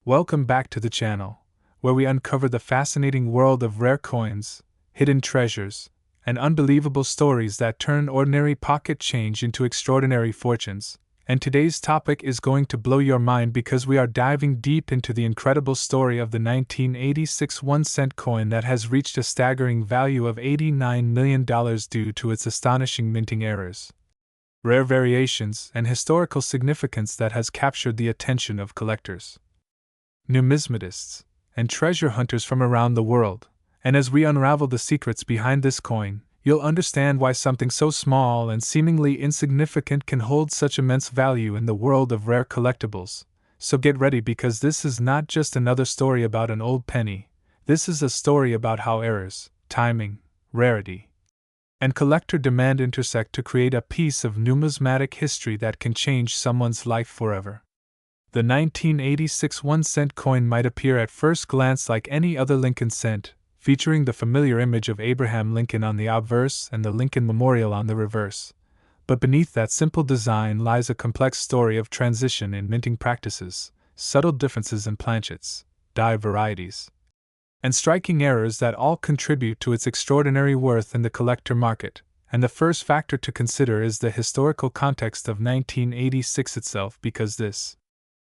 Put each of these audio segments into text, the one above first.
Welcome back to the channel, where we uncover the fascinating world of rare coins, hidden treasures, and unbelievable stories that turn ordinary pocket change into extraordinary fortunes. And today's topic is going to blow your mind because we are diving deep into the incredible story of the 1986 1-cent coin that has reached a staggering value of $89 million due to its astonishing minting errors, rare variations, and historical significance that has captured the attention of collectors, numismatists, and treasure hunters from around the world. And as we unravel the secrets behind this coin, you'll understand why something so small and seemingly insignificant can hold such immense value in the world of rare collectibles. So get ready, because this is not just another story about an old penny. This is a story about how errors, timing, rarity, and collector demand intersect to create a piece of numismatic history that can change someone's life forever. The 1986 1-cent coin might appear at first glance like any other Lincoln cent, featuring the familiar image of Abraham Lincoln on the obverse and the Lincoln Memorial on the reverse. But beneath that simple design lies a complex story of transition in minting practices, subtle differences in planchets, die varieties, and striking errors that all contribute to its extraordinary worth in the collector market. And the first factor to consider is the historical context of 1986 itself, because this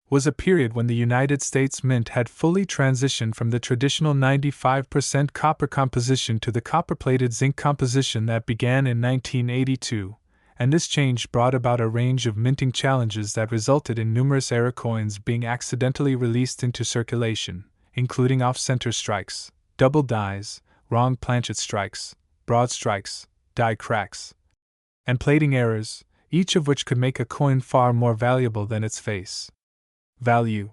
was a period when the United States Mint had fully transitioned from the traditional 95% copper composition to the copper-plated zinc composition that began in 1982, and this change brought about a range of minting challenges that resulted in numerous error coins being accidentally released into circulation, including off-center strikes, double dies, wrong planchet strikes, broad strikes, die cracks, and plating errors, each of which could make a coin far more valuable than its face value.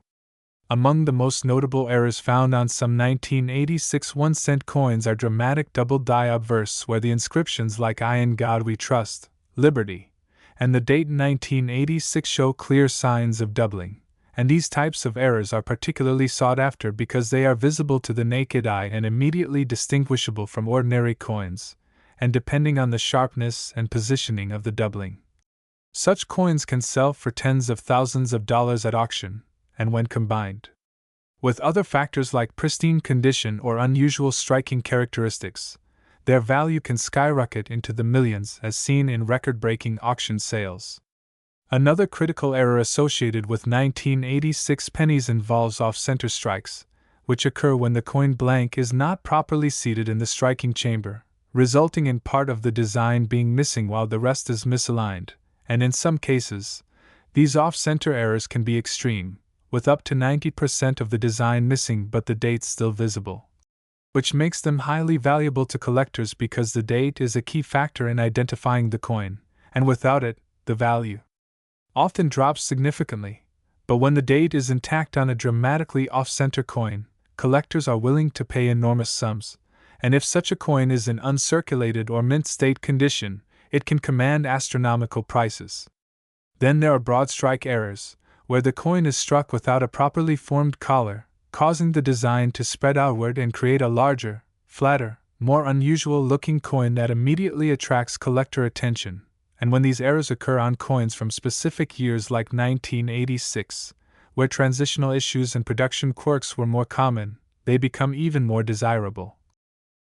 Among the most notable errors found on some 1986 1-cent coins are dramatic double die obverse, where the inscriptions like "I in God we trust," "Liberty," and the date 1986 show clear signs of doubling. And these types of errors are particularly sought after because they are visible to the naked eye and immediately distinguishable from ordinary coins, and depending on the sharpness and positioning of the doubling, such coins can sell for tens of thousands of dollars at auction, and when combined with other factors like pristine condition or unusual striking characteristics, their value can skyrocket into the millions, as seen in record-breaking auction sales. Another critical error associated with 1986 pennies involves off-center strikes, which occur when the coin blank is not properly seated in the striking chamber, resulting in part of the design being missing while the rest is misaligned. And in some cases, these off-center errors can be extreme, with up to 90% of the design missing but the date still visible, which makes them highly valuable to collectors because the date is a key factor in identifying the coin, and without it, the value often drops significantly. But when the date is intact on a dramatically off-center coin, collectors are willing to pay enormous sums, and if such a coin is in uncirculated or mint state condition, it can command astronomical prices. Then there are broad strike errors, where the coin is struck without a properly formed collar, causing the design to spread outward and create a larger, flatter, more unusual-looking coin that immediately attracts collector attention. And when these errors occur on coins from specific years like 1986, where transitional issues and production quirks were more common, they become even more desirable,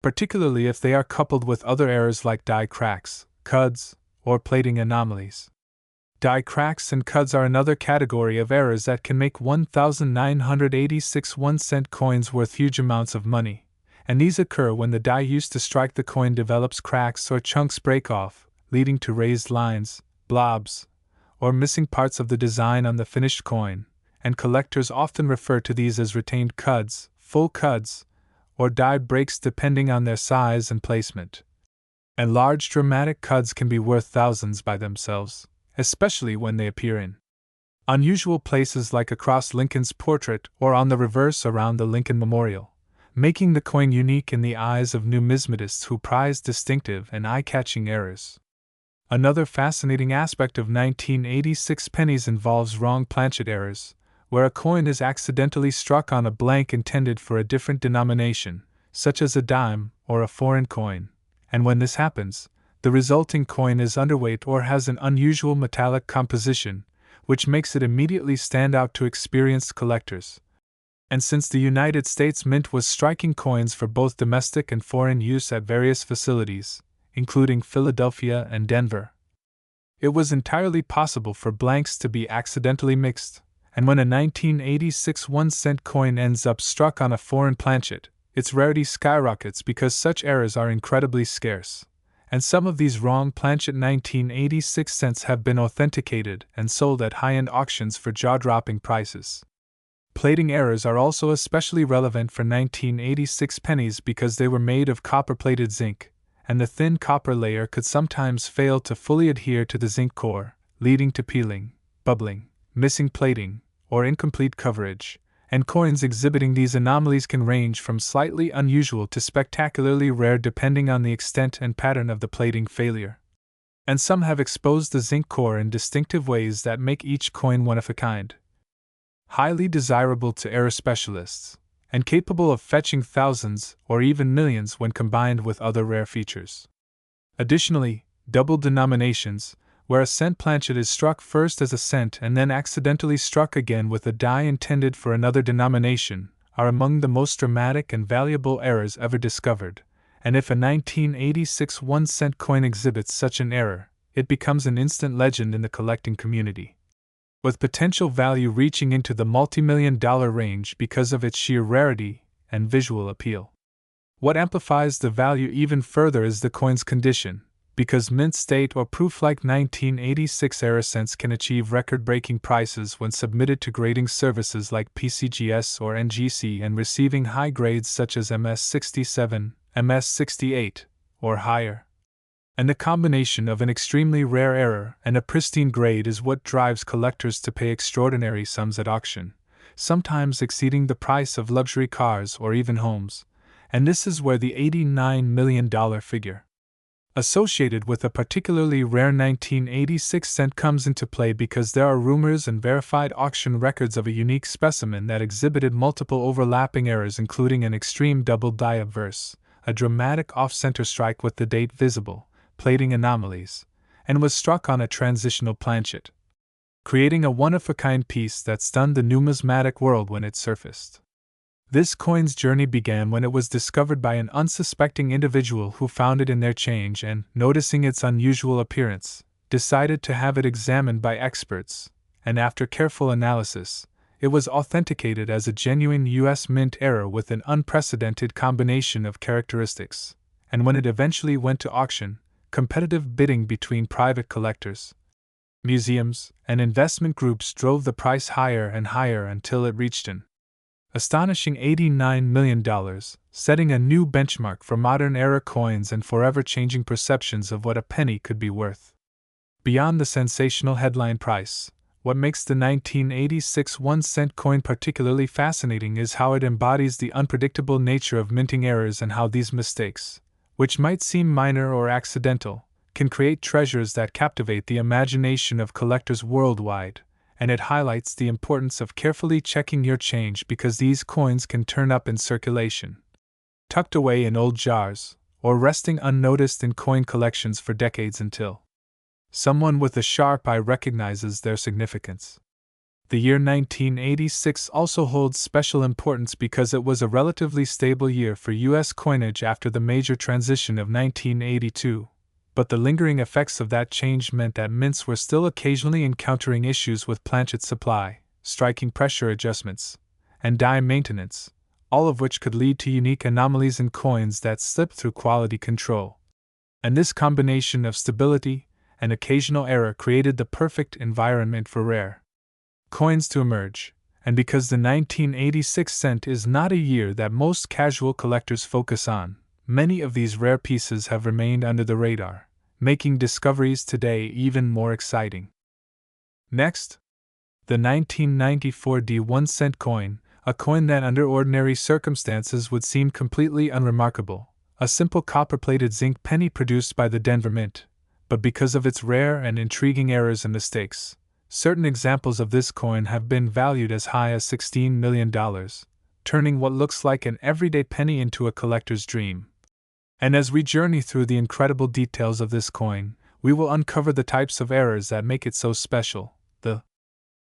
particularly if they are coupled with other errors like die cracks, cuds, or plating anomalies. Die cracks and cuds are another category of errors that can make 1986 1-cent coins worth huge amounts of money, and these occur when the die used to strike the coin develops cracks or chunks break off, leading to raised lines, blobs, or missing parts of the design on the finished coin, and collectors often refer to these as retained cuds, full cuds, or die breaks depending on their size and placement. And large dramatic cuds can be worth thousands by themselves, especially when they appear in unusual places like across Lincoln's portrait or on the reverse around the Lincoln Memorial, making the coin unique in the eyes of numismatists who prize distinctive and eye-catching errors. Another fascinating aspect of 1986 pennies involves wrong planchet errors, where a coin is accidentally struck on a blank intended for a different denomination, such as a dime or a foreign coin. And when this happens, the resulting coin is underweight or has an unusual metallic composition, which makes it immediately stand out to experienced collectors. And since the United States Mint was striking coins for both domestic and foreign use at various facilities, including Philadelphia and Denver, it was entirely possible for blanks to be accidentally mixed, and when a 1986 1-cent coin ends up struck on a foreign planchet, its rarity skyrockets because such errors are incredibly scarce, and some of these wrong planchet 1986 cents have been authenticated and sold at high-end auctions for jaw-dropping prices. Plating errors are also especially relevant for 1986 pennies because they were made of copper-plated zinc, and the thin copper layer could sometimes fail to fully adhere to the zinc core, leading to peeling, bubbling, missing plating, or incomplete coverage, and coins exhibiting these anomalies can range from slightly unusual to spectacularly rare depending on the extent and pattern of the plating failure. And some have exposed the zinc core in distinctive ways that make each coin one of a kind, highly desirable to error specialists, and capable of fetching thousands or even millions when combined with other rare features. Additionally, double denominations, where a cent planchet is struck first as a cent and then accidentally struck again with a die intended for another denomination, are among the most dramatic and valuable errors ever discovered, and if a 1986 1-cent coin exhibits such an error, it becomes an instant legend in the collecting community, with potential value reaching into the multi-million-dollar range because of its sheer rarity and visual appeal. What amplifies the value even further is the coin's condition, because mint state or proof-like 1986 error cents can achieve record-breaking prices when submitted to grading services like PCGS or NGC and receiving high grades such as MS67, MS68, or higher. And the combination of an extremely rare error and a pristine grade is what drives collectors to pay extraordinary sums at auction, sometimes exceeding the price of luxury cars or even homes, and this is where the $89 million figure associated with a particularly rare 1986 cent comes into play because there are rumors and verified auction records of a unique specimen that exhibited multiple overlapping errors including an extreme double die obverse, a dramatic off-center strike with the date visible, plating anomalies, and was struck on a transitional planchet, creating a one-of-a-kind piece that stunned the numismatic world when it surfaced. This coin's journey began when it was discovered by an unsuspecting individual who found it in their change and, noticing its unusual appearance, decided to have it examined by experts, and after careful analysis, it was authenticated as a genuine U.S. Mint error with an unprecedented combination of characteristics, and when it eventually went to auction, competitive bidding between private collectors, museums, and investment groups drove the price higher and higher until it reached an astonishing $89 million, setting a new benchmark for modern era coins and forever changing perceptions of what a penny could be worth. Beyond the sensational headline price, what makes the 1986 1-cent coin particularly fascinating is how it embodies the unpredictable nature of minting errors and how these mistakes, which might seem minor or accidental, can create treasures that captivate the imagination of collectors worldwide, and it highlights the importance of carefully checking your change because these coins can turn up in circulation, tucked away in old jars, or resting unnoticed in coin collections for decades until someone with a sharp eye recognizes their significance. The year 1986 also holds special importance because it was a relatively stable year for U.S. coinage after the major transition of 1982, but the lingering effects of that change meant that mints were still occasionally encountering issues with planchet supply, striking pressure adjustments, and die maintenance, all of which could lead to unique anomalies in coins that slipped through quality control. And this combination of stability and occasional error created the perfect environment for rare coins to emerge, and because the 1986 cent is not a year that most casual collectors focus on, many of these rare pieces have remained under the radar, making discoveries today even more exciting. Next, the 1994 1-cent coin, a coin that under ordinary circumstances would seem completely unremarkable, a simple copper-plated zinc penny produced by the Denver Mint, but because of its rare and intriguing errors and mistakes, certain examples of this coin have been valued as high as $16 million, turning what looks like an everyday penny into a collector's dream. And as we journey through the incredible details of this coin, we will uncover the types of errors that make it so special, the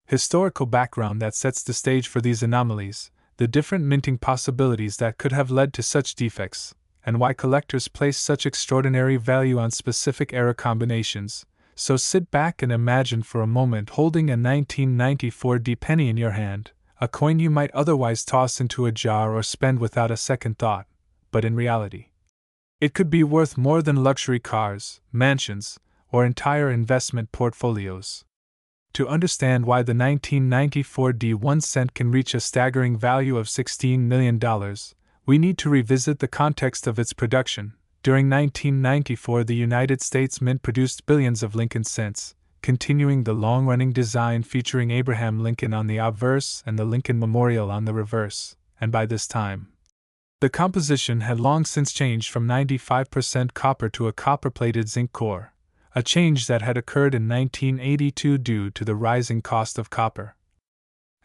historical background that sets the stage for these anomalies, the different minting possibilities that could have led to such defects, and why collectors place such extraordinary value on specific era combinations. So sit back and imagine for a moment holding a 1994 D penny in your hand, a coin you might otherwise toss into a jar or spend without a second thought, but in reality, it could be worth more than luxury cars, mansions, or entire investment portfolios. To understand why the 1994 D 1 cent can reach a staggering value of $16 million, we need to revisit the context of its production. During 1994, the United States Mint produced billions of Lincoln cents, continuing the long-running design featuring Abraham Lincoln on the obverse and the Lincoln Memorial on the reverse, and by this time, the composition had long since changed from 95% copper to a copper-plated zinc core, a change that had occurred in 1982 due to the rising cost of copper.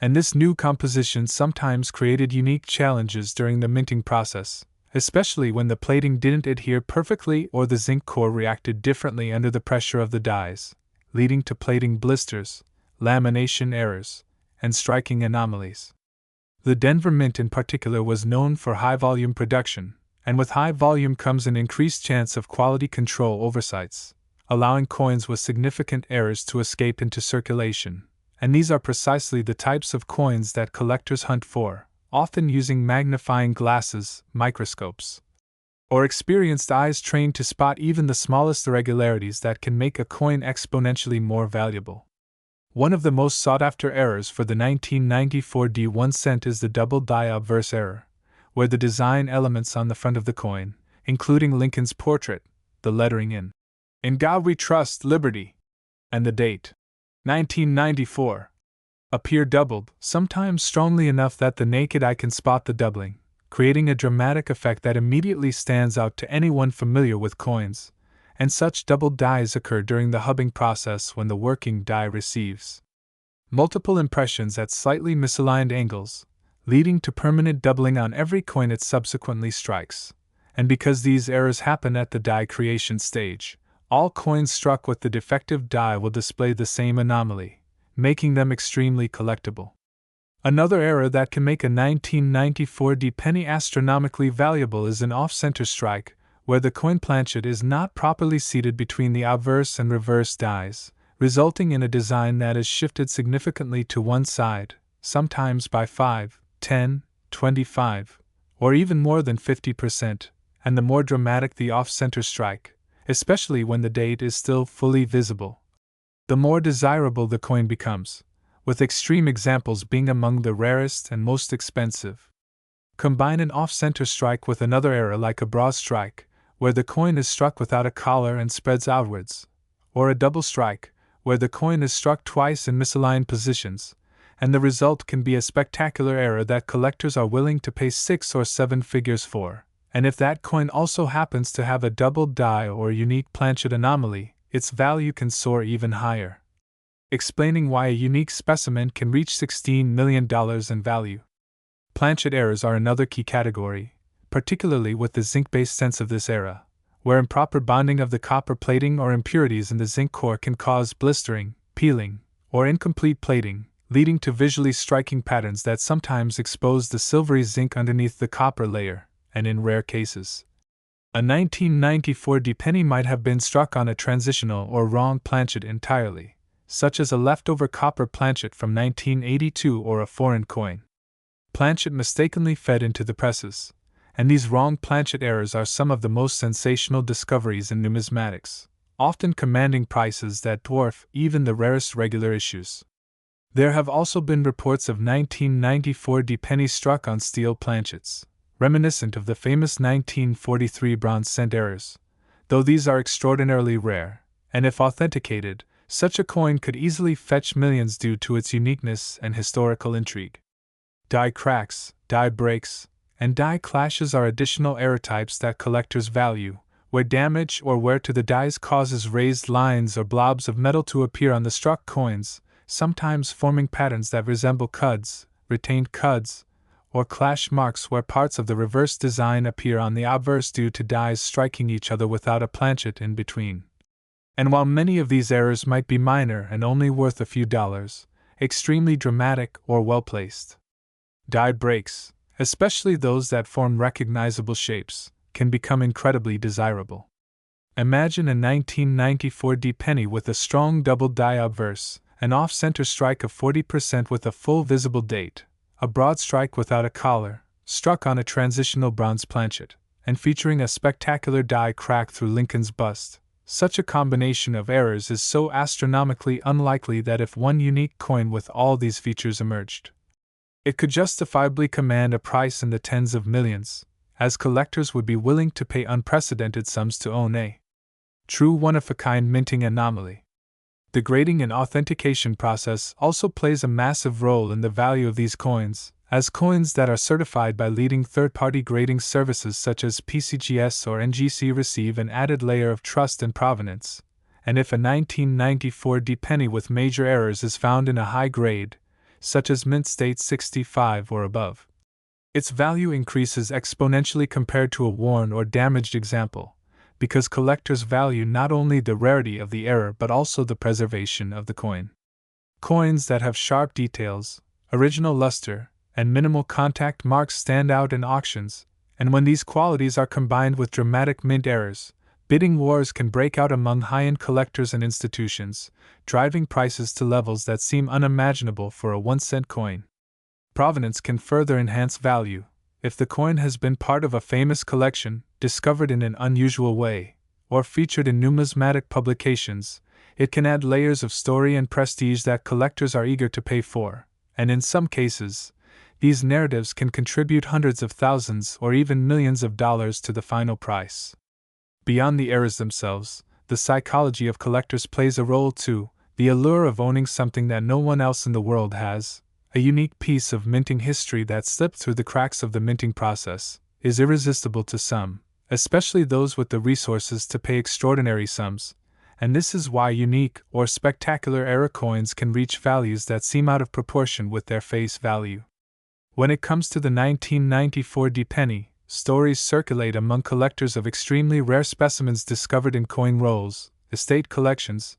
And this new composition sometimes created unique challenges during the minting process, especially when the plating didn't adhere perfectly or the zinc core reacted differently under the pressure of the dies, leading to plating blisters, lamination errors, and striking anomalies. The Denver Mint in particular was known for high-volume production, and with high volume comes an increased chance of quality control oversights, allowing coins with significant errors to escape into circulation. And these are precisely the types of coins that collectors hunt for, often using magnifying glasses, microscopes, or experienced eyes trained to spot even the smallest irregularities that can make a coin exponentially more valuable. One of the most sought-after errors for the 1994 D1 cent is the double die obverse error, where the design elements on the front of the coin, including Lincoln's portrait, the lettering "In God We Trust, Liberty," and the date, 1994, appear doubled, sometimes strongly enough that the naked eye can spot the doubling, creating a dramatic effect that immediately stands out to anyone familiar with coins, and such doubled dies occur during the hubbing process when the working die receives multiple impressions at slightly misaligned angles, leading to permanent doubling on every coin it subsequently strikes. And because these errors happen at the die creation stage, all coins struck with the defective die will display the same anomaly, making them extremely collectible. Another error that can make a 1994 D penny astronomically valuable is an off-center strike, where the coin planchet is not properly seated between the obverse and reverse dies, resulting in a design that is shifted significantly to one side, sometimes by 5, 10, 25, or even more than 50%, and the more dramatic the off-center strike, especially when the date is still fully visible, the more desirable the coin becomes, with extreme examples being among the rarest and most expensive. Combine an off-center strike with another error like a broad strike, where the coin is struck without a collar and spreads outwards, or a double strike, where the coin is struck twice in misaligned positions, and the result can be a spectacular error that collectors are willing to pay 6 or 7 figures for. And if that coin also happens to have a doubled die or a unique planchet anomaly, its value can soar even higher. Explaining why a unique specimen can reach $16 million in value. Planchet errors are another key category, particularly with the zinc-based cents of this era, where improper bonding of the copper plating or impurities in the zinc core can cause blistering, peeling, or incomplete plating, leading to visually striking patterns that sometimes expose the silvery zinc underneath the copper layer. And in rare cases, a 1994 D penny might have been struck on a transitional or wrong planchet entirely, such as a leftover copper planchet from 1982 or a foreign coin. Planchet mistakenly fed into the presses, and these wrong planchet errors are some of the most sensational discoveries in numismatics, often commanding prices that dwarf even the rarest regular issues. There have also been reports of 1994 D pennies struck on steel planchets, reminiscent of the famous 1943 bronze cent errors, though these are extraordinarily rare, and if authenticated, such a coin could easily fetch millions due to its uniqueness and historical intrigue. Die cracks, die breaks, and die clashes are additional error types that collectors value, where damage or wear to the dies causes raised lines or blobs of metal to appear on the struck coins, sometimes forming patterns that resemble cuds, retained cuds, or clash marks where parts of the reverse design appear on the obverse due to dies striking each other without a planchet in between. And while many of these errors might be minor and only worth a few dollars, extremely dramatic or well placed. Die breaks, especially those that form recognizable shapes, can become incredibly desirable. Imagine a 1994 D penny with a strong double die obverse, an off-center strike of 40% with a full visible date, a broad strike without a collar, struck on a transitional bronze planchet, and featuring a spectacular die crack through Lincoln's bust. Such a combination of errors is so astronomically unlikely that if one unique coin with all these features emerged, it could justifiably command a price in the tens of millions, as collectors would be willing to pay unprecedented sums to own a true one-of-a-kind minting anomaly. The grading and authentication process also plays a massive role in the value of these coins, as coins that are certified by leading third-party grading services such as PCGS or NGC receive an added layer of trust and provenance, and if a 1994 D penny with major errors is found in a high grade, such as mint state 65 or above, its value increases exponentially compared to a worn or damaged example, because collectors value not only the rarity of the error but also the preservation of the coin. Coins that have sharp details, original luster, and minimal contact marks stand out in auctions, and when these qualities are combined with dramatic mint errors, bidding wars can break out among high-end collectors and institutions, driving prices to levels that seem unimaginable for a 1-cent coin. Provenance can further enhance value. If the coin has been part of a famous collection, discovered in an unusual way, or featured in numismatic publications, it can add layers of story and prestige that collectors are eager to pay for, and in some cases, these narratives can contribute hundreds of thousands or even millions of dollars to the final price. Beyond the errors themselves, the psychology of collectors plays a role too. The allure of owning something that no one else in the world has, a unique piece of minting history that slipped through the cracks of the minting process, is irresistible to some, especially those with the resources to pay extraordinary sums, and this is why unique or spectacular error coins can reach values that seem out of proportion with their face value. When it comes to the 1994 D penny, stories circulate among collectors of extremely rare specimens discovered in coin rolls, estate collections,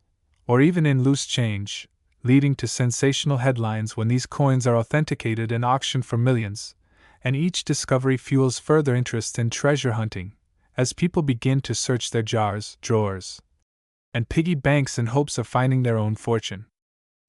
or even in loose change, leading to sensational headlines when these coins are authenticated and auctioned for millions, and each discovery fuels further interest in treasure hunting, as people begin to search their jars, drawers, and piggy banks in hopes of finding their own fortune.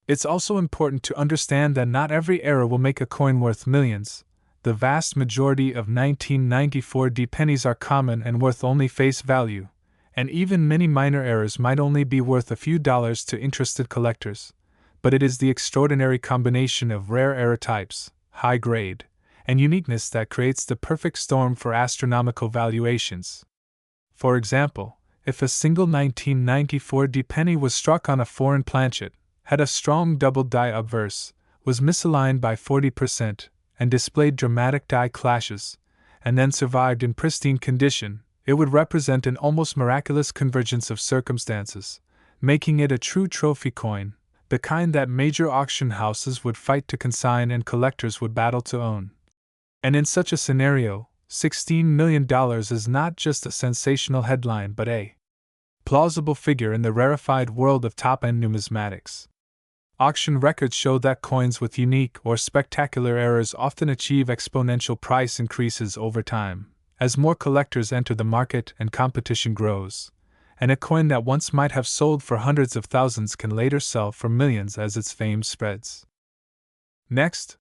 It's also important to understand that not every error will make a coin worth millions. The vast majority of 1994 D pennies are common and worth only face value, and even many minor errors might only be worth a few dollars to interested collectors. But it is the extraordinary combination of rare error types, high grade, and uniqueness that creates the perfect storm for astronomical valuations. For example, if a single 1994 D penny was struck on a foreign planchet, had a strong double die obverse, was misaligned by 40%, and displayed dramatic die clashes, and then survived in pristine condition, it would represent an almost miraculous convergence of circumstances, making it a true trophy coin, the kind that major auction houses would fight to consign and collectors would battle to own. And in such a scenario, $16 million is not just a sensational headline but a plausible figure in the rarefied world of top-end numismatics. Auction records show that coins with unique or spectacular errors often achieve exponential price increases over time, as more collectors enter the market and competition grows, and a coin that once might have sold for hundreds of thousands can later sell for millions as its fame spreads. Next,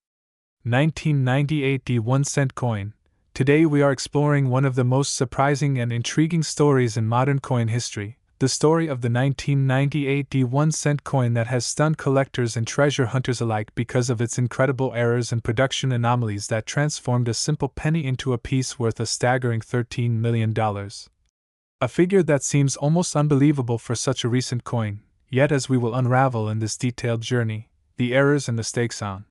1998 D 1-cent coin. Today we are exploring one of the most surprising and intriguing stories in modern coin history, the story of the 1998 D 1-cent coin that has stunned collectors and treasure hunters alike because of its incredible errors and production anomalies that transformed a simple penny into a piece worth a staggering $13 million. A figure that seems almost unbelievable for such a recent coin, yet as we will unravel in this detailed journey, the errors and mistakes on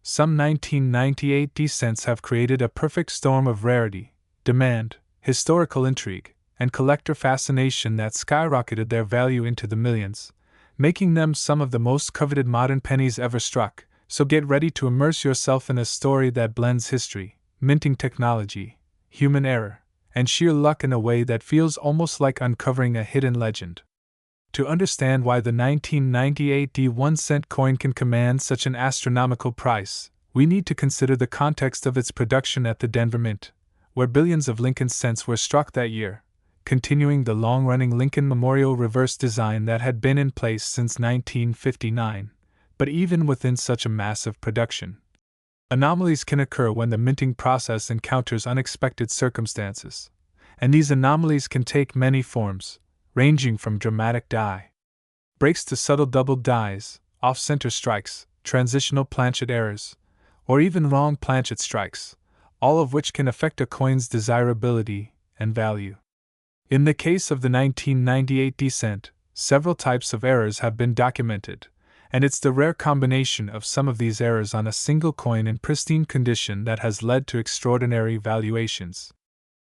some 1998 D cents have created a perfect storm of rarity, demand, historical intrigue, and collector fascination that skyrocketed their value into the millions, making them some of the most coveted modern pennies ever struck. So get ready to immerse yourself in a story that blends history, minting technology, human error, and sheer luck in a way that feels almost like uncovering a hidden legend. To understand why the 1998 D 1-cent coin can command such an astronomical price, we need to consider the context of its production at the Denver Mint, where billions of Lincoln cents were struck that year, continuing the long-running Lincoln Memorial reverse design that had been in place since 1959. But even within such a massive production, anomalies can occur when the minting process encounters unexpected circumstances, and these anomalies can take many forms, ranging from dramatic die breaks to subtle doubled dies, off-center strikes, transitional planchet errors, or even wrong planchet strikes, all of which can affect a coin's desirability and value. In the case of the 1998 D-cent, several types of errors have been documented, and it's the rare combination of some of these errors on a single coin in pristine condition that has led to extraordinary valuations.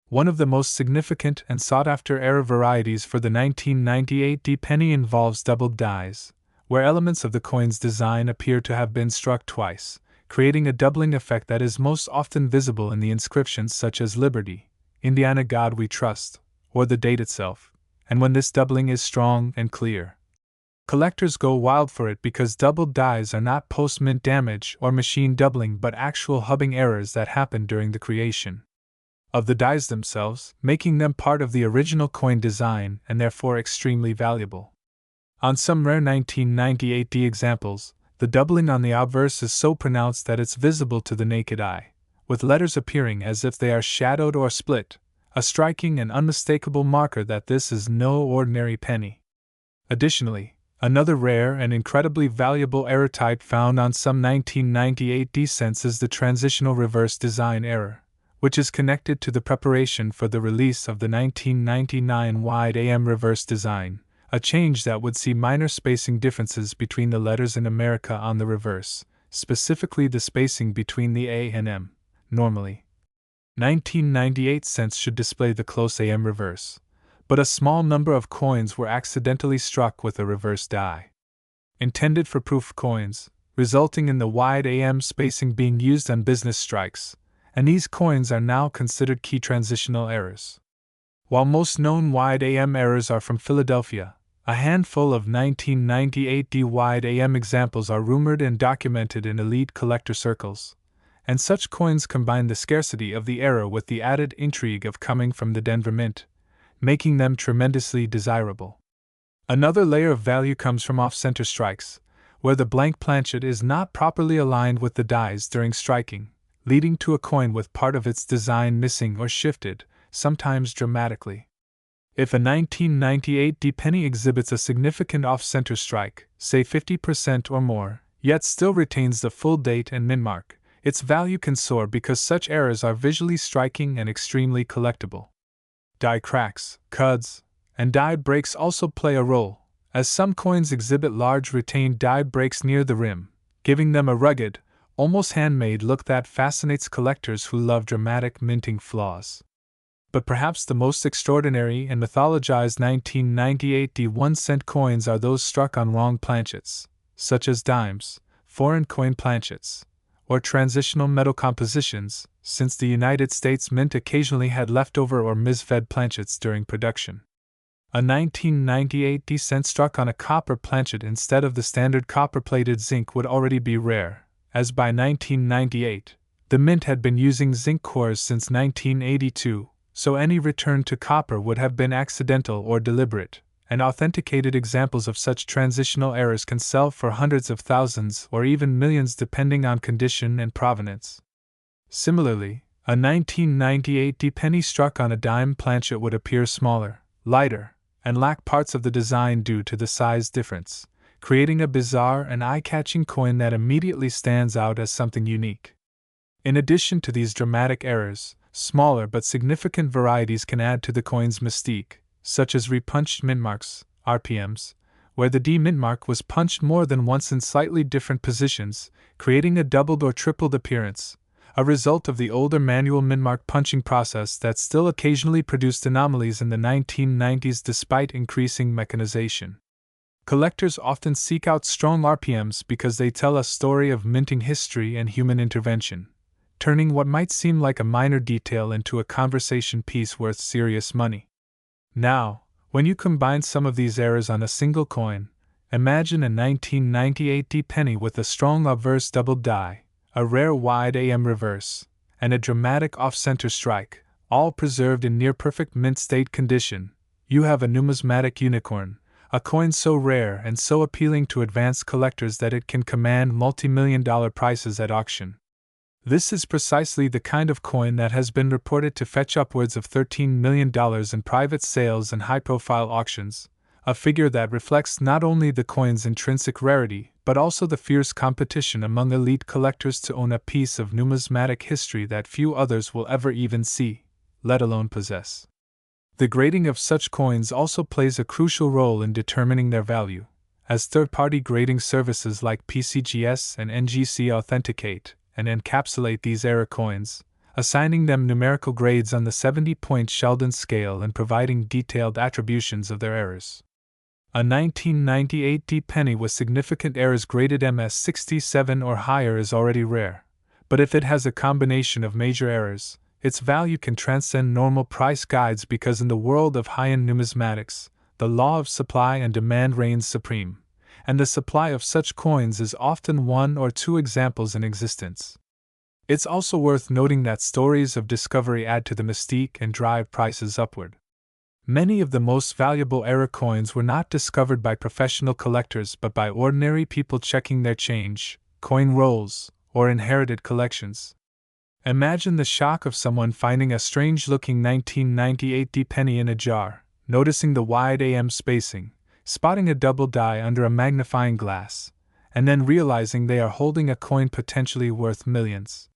One of the most significant and sought-after error varieties for the 1998 D penny involves doubled dies, where elements of the coin's design appear to have been struck twice, creating a doubling effect that is most often visible in the inscriptions such as Liberty, Indiana God We Trust, or the date itself, and when this doubling is strong and clear, collectors go wild for it because doubled dies are not post-mint damage or machine doubling but actual hubbing errors that happen during the creation of the dies themselves, making them part of the original coin design and therefore extremely valuable. On some rare 1998 D examples, the doubling on the obverse is so pronounced that it's visible to the naked eye, with letters appearing as if they are shadowed or split, a striking and unmistakable marker that this is no ordinary penny. Additionally, another rare and incredibly valuable error type found on some 1998 D cents is the transitional reverse design error, which is connected to the preparation for the release of the 1999 wide AM reverse design, a change that would see minor spacing differences between the letters in America on the reverse, specifically the spacing between the A and M. Normally, 1998 cents should display the close AM reverse, but a small number of coins were accidentally struck with a reverse die, intended for proof coins, resulting in the wide AM spacing being used on business strikes, and these coins are now considered key transitional errors. While most known wide AM errors are from Philadelphia, a handful of 1998 D wide AM examples are rumored and documented in elite collector circles, and such coins combine the scarcity of the error with the added intrigue of coming from the Denver Mint, making them tremendously desirable. Another layer of value comes from off-center strikes, where the blank planchet is not properly aligned with the dies during striking, leading to a coin with part of its design missing or shifted, sometimes dramatically. If a 1998 D penny exhibits a significant off-center strike, say 50% or more, yet still retains the full date and min mark, its value can soar because such errors are visually striking and extremely collectible. Die cracks, cuds, and die breaks also play a role, as some coins exhibit large retained die breaks near the rim, giving them a rugged, almost handmade look that fascinates collectors who love dramatic minting flaws. But perhaps the most extraordinary and mythologized 1998 D 1-cent coins are those struck on wrong planchets, such as dimes, foreign coin planchets, or transitional metal compositions, since the United States Mint occasionally had leftover or misfed planchets during production. A 1998 D cent struck on a copper planchet instead of the standard copper-plated zinc would already be rare, as by 1998, the Mint had been using zinc cores since 1982, so any return to copper would have been accidental or deliberate, and authenticated examples of such transitional errors can sell for hundreds of thousands or even millions depending on condition and provenance. Similarly, a 1998 D penny struck on a dime planchet would appear smaller, lighter, and lack parts of the design due to the size difference, creating a bizarre and eye-catching coin that immediately stands out as something unique. In addition to these dramatic errors, smaller but significant varieties can add to the coin's mystique, such as repunched mint marks, RPMs, where the D mint mark was punched more than once in slightly different positions, creating a doubled or tripled appearance, a result of the older manual mint mark punching process that still occasionally produced anomalies in the 1990s despite increasing mechanization. Collectors often seek out strong RPMs because they tell a story of minting history and human intervention, turning what might seem like a minor detail into a conversation piece worth serious money. Now, when you combine some of these errors on a single coin, imagine a 1998 D penny with a strong obverse doubled die, a rare wide AM reverse, and a dramatic off-center strike, all preserved in near-perfect mint-state condition, you have a numismatic unicorn, a coin so rare and so appealing to advanced collectors that it can command multi-million-dollar prices at auction. This is precisely the kind of coin that has been reported to fetch upwards of $13 million in private sales and high-profile auctions, a figure that reflects not only the coin's intrinsic rarity but also the fierce competition among elite collectors to own a piece of numismatic history that few others will ever even see, let alone possess. The grading of such coins also plays a crucial role in determining their value, as third-party grading services like PCGS and NGC authenticate and encapsulate these error coins, assigning them numerical grades on the 70-point Sheldon scale and providing detailed attributions of their errors. A 1998 D penny with significant errors graded MS67 or higher is already rare, but if it has a combination of major errors, its value can transcend normal price guides because in the world of high-end numismatics, the law of supply and demand reigns supreme, and the supply of such coins is often one or two examples in existence. It's also worth noting that stories of discovery add to the mystique and drive prices upward. Many of the most valuable error coins were not discovered by professional collectors but by ordinary people checking their change, coin rolls, or inherited collections. Imagine the shock of someone finding a strange-looking 1998 D penny in a jar, noticing the wide AM spacing, spotting a double die under a magnifying glass, and then realizing they are holding a coin potentially worth millions.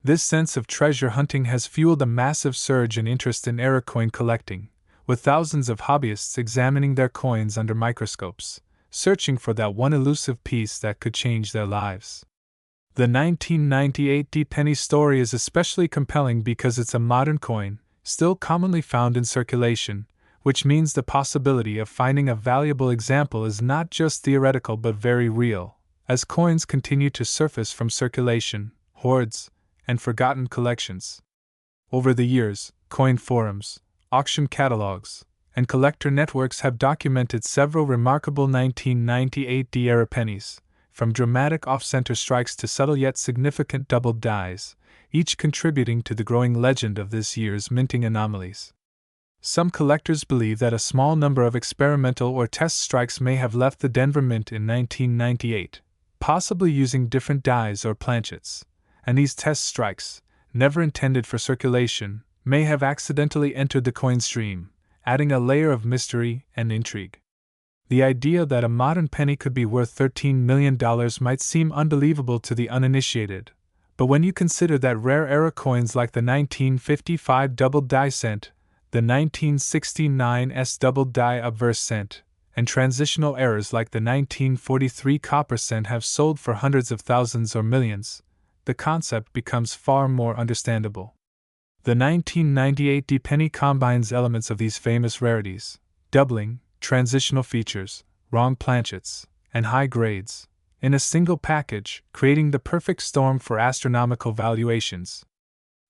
This sense of treasure hunting has fueled a massive surge in interest in error coin collecting, with thousands of hobbyists examining their coins under microscopes, searching for that one elusive piece that could change their lives. The 1998 D penny story is especially compelling because it's a modern coin, still commonly found in circulation, which means the possibility of finding a valuable example is not just theoretical but very real, as coins continue to surface from circulation, hoards, and forgotten collections. Over the years, coin forums, auction catalogs, and collector networks have documented several remarkable 1998 D era pennies, from dramatic off-center strikes to subtle yet significant doubled dies, each contributing to the growing legend of this year's minting anomalies. Some collectors believe that a small number of experimental or test strikes may have left the Denver Mint in 1998, possibly using different dies or planchets, and these test strikes, never intended for circulation, may have accidentally entered the coin stream, adding a layer of mystery and intrigue. The idea that a modern penny could be worth $13 million might seem unbelievable to the uninitiated, but when you consider that rare era coins like the 1955 double die cent, the 1969 S double die obverse cent, and transitional errors like the 1943 copper cent have sold for hundreds of thousands or millions, the concept becomes far more understandable. The 1998 D penny combines elements of these famous rarities: doubling, transitional features, wrong planchets, and high grades, in a single package, creating the perfect storm for astronomical valuations.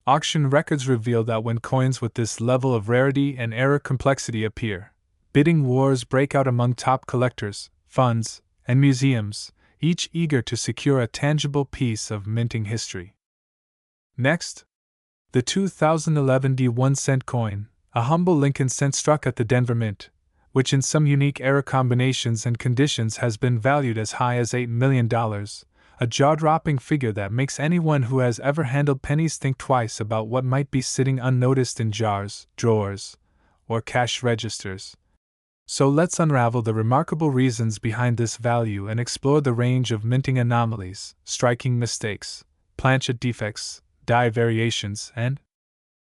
Auction records reveal that when coins with this level of rarity and error complexity appear, bidding wars break out among top collectors, funds, and museums, each eager to secure a tangible piece of minting history. Next, the 2011 D 1-cent coin, a humble Lincoln cent struck at the Denver Mint, which in some unique error combinations and conditions has been valued as high as $8 million, a jaw-dropping figure that makes anyone who has ever handled pennies think twice about what might be sitting unnoticed in jars, drawers, or cash registers. So let's unravel the remarkable reasons behind this value and explore the range of minting anomalies, striking mistakes, planchet defects, die variations, and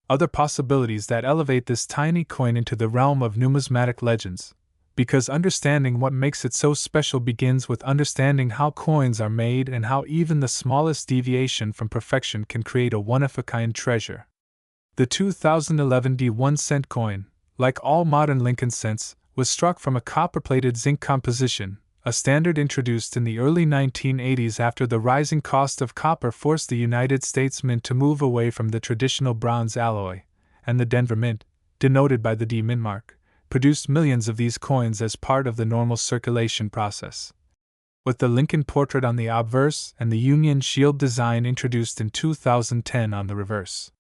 other possibilities that elevate this tiny coin into the realm of numismatic legends, because understanding what makes it so special begins with understanding how coins are made and how even the smallest deviation from perfection can create a one-of-a-kind treasure. The 2011 D 1-cent coin, like all modern Lincoln cents, was struck from a copper-plated zinc composition, a standard introduced in the early 1980s after the rising cost of copper forced the United States Mint to move away from the traditional bronze alloy, and the Denver Mint, denoted by the D Mint mark, produced millions of these coins as part of the normal circulation process. with the Lincoln portrait on the obverse and the Union Shield design introduced in 2010 on the reverse.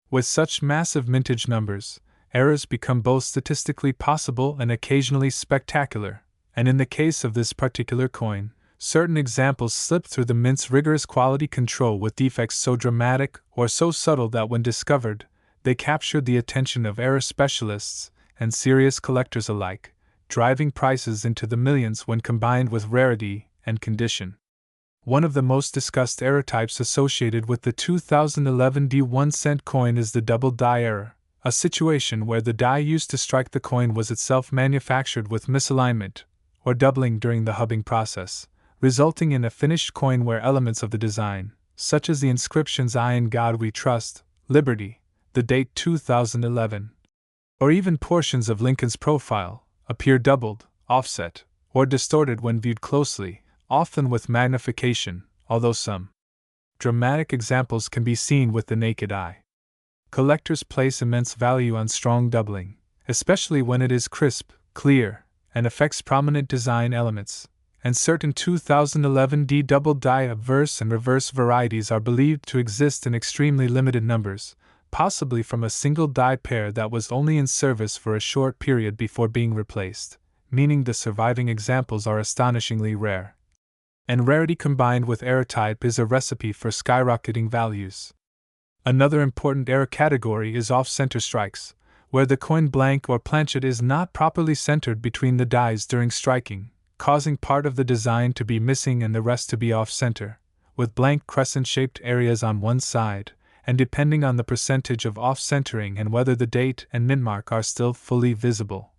With such massive mintage numbers, errors become both statistically possible and occasionally spectacular, and in the case of this particular coin, certain examples slip through the mint's rigorous quality control with defects so dramatic or so subtle that when discovered, they captured the attention of error specialists and serious collectors alike, driving prices into the millions when combined with rarity and condition. One of the most discussed error types associated with the 2011 D1-cent coin is the double die error, a situation where the die used to strike the coin was itself manufactured with misalignment, or doubling during the hubbing process, resulting in a finished coin where elements of the design, such as the inscriptions "I in God We Trust," "Liberty," the date 2011, or even portions of Lincoln's profile, appear doubled, offset, or distorted when viewed closely, often with magnification, although some dramatic examples can be seen with the naked eye. Collectors place immense value on strong doubling, especially when it is crisp, clear, and affects prominent design elements, and certain 2011 D double die obverse and reverse varieties are believed to exist in extremely limited numbers, possibly from a single die pair that was only in service for a short period before being replaced, meaning the surviving examples are astonishingly rare. And rarity combined with error type is a recipe for skyrocketing values. Another important error category is off-center strikes, where the coin blank or planchet is not properly centered between the dies during striking, causing part of the design to be missing and the rest to be off-center, with blank crescent-shaped areas on one side, and depending on the percentage of off-centering and whether the date and mint mark are still fully visible.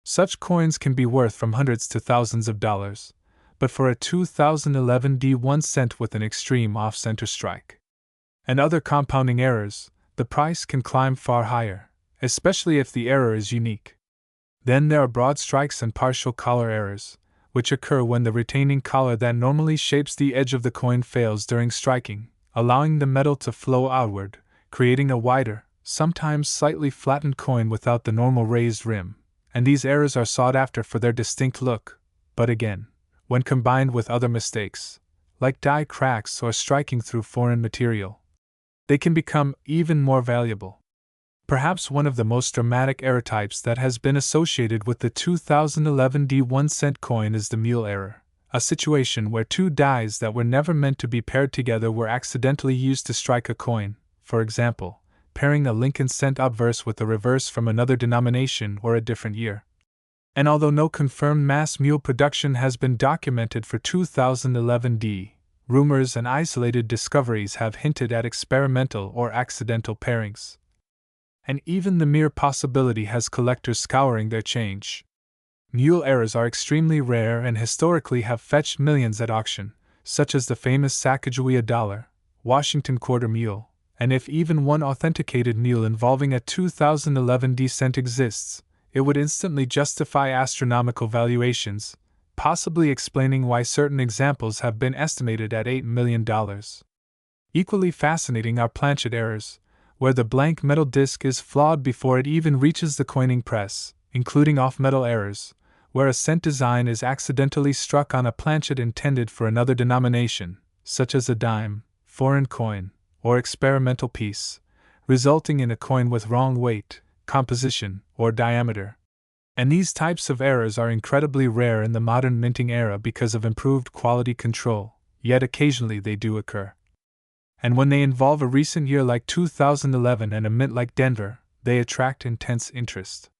Such coins can be worth from hundreds to thousands of dollars, but for a 2011 D1-cent with an extreme off-center strike and other compounding errors, the price can climb far higher, especially if the error is unique. Then there are broad strikes and partial collar errors, which occur when the retaining collar that normally shapes the edge of the coin fails during striking, allowing the metal to flow outward, creating a wider, sometimes slightly flattened coin without the normal raised rim, and these errors are sought after for their distinct look, but again, when combined with other mistakes, like die cracks or striking through foreign material, they can become even more valuable. Perhaps one of the most dramatic error types that has been associated with the 2011 D1-cent coin is the mule error, a situation where two dies that were never meant to be paired together were accidentally used to strike a coin, for example, pairing a Lincoln cent obverse with a reverse from another denomination or a different year. And although no confirmed mass mule production has been documented for 2011 D, rumors and isolated discoveries have hinted at experimental or accidental pairings. And even the mere possibility has collectors scouring their change. Mule errors are extremely rare and historically have fetched millions at auction, such as the famous Sacagawea dollar, Washington quarter mule, and if even one authenticated mule involving a 2011 D cent exists, it would instantly justify astronomical valuations, possibly explaining why certain examples have been estimated at $8 million. Equally fascinating are planchet errors, where the blank metal disc is flawed before it even reaches the coining press, including off-metal errors, where a cent design is accidentally struck on a planchet intended for another denomination, such as a dime, foreign coin, or experimental piece, resulting in a coin with wrong weight, composition, or diameter. And these types of errors are incredibly rare in the modern minting era because of improved quality control, yet occasionally they do occur. And when they involve a recent year like 2011 and a mint like Denver, they attract intense interest.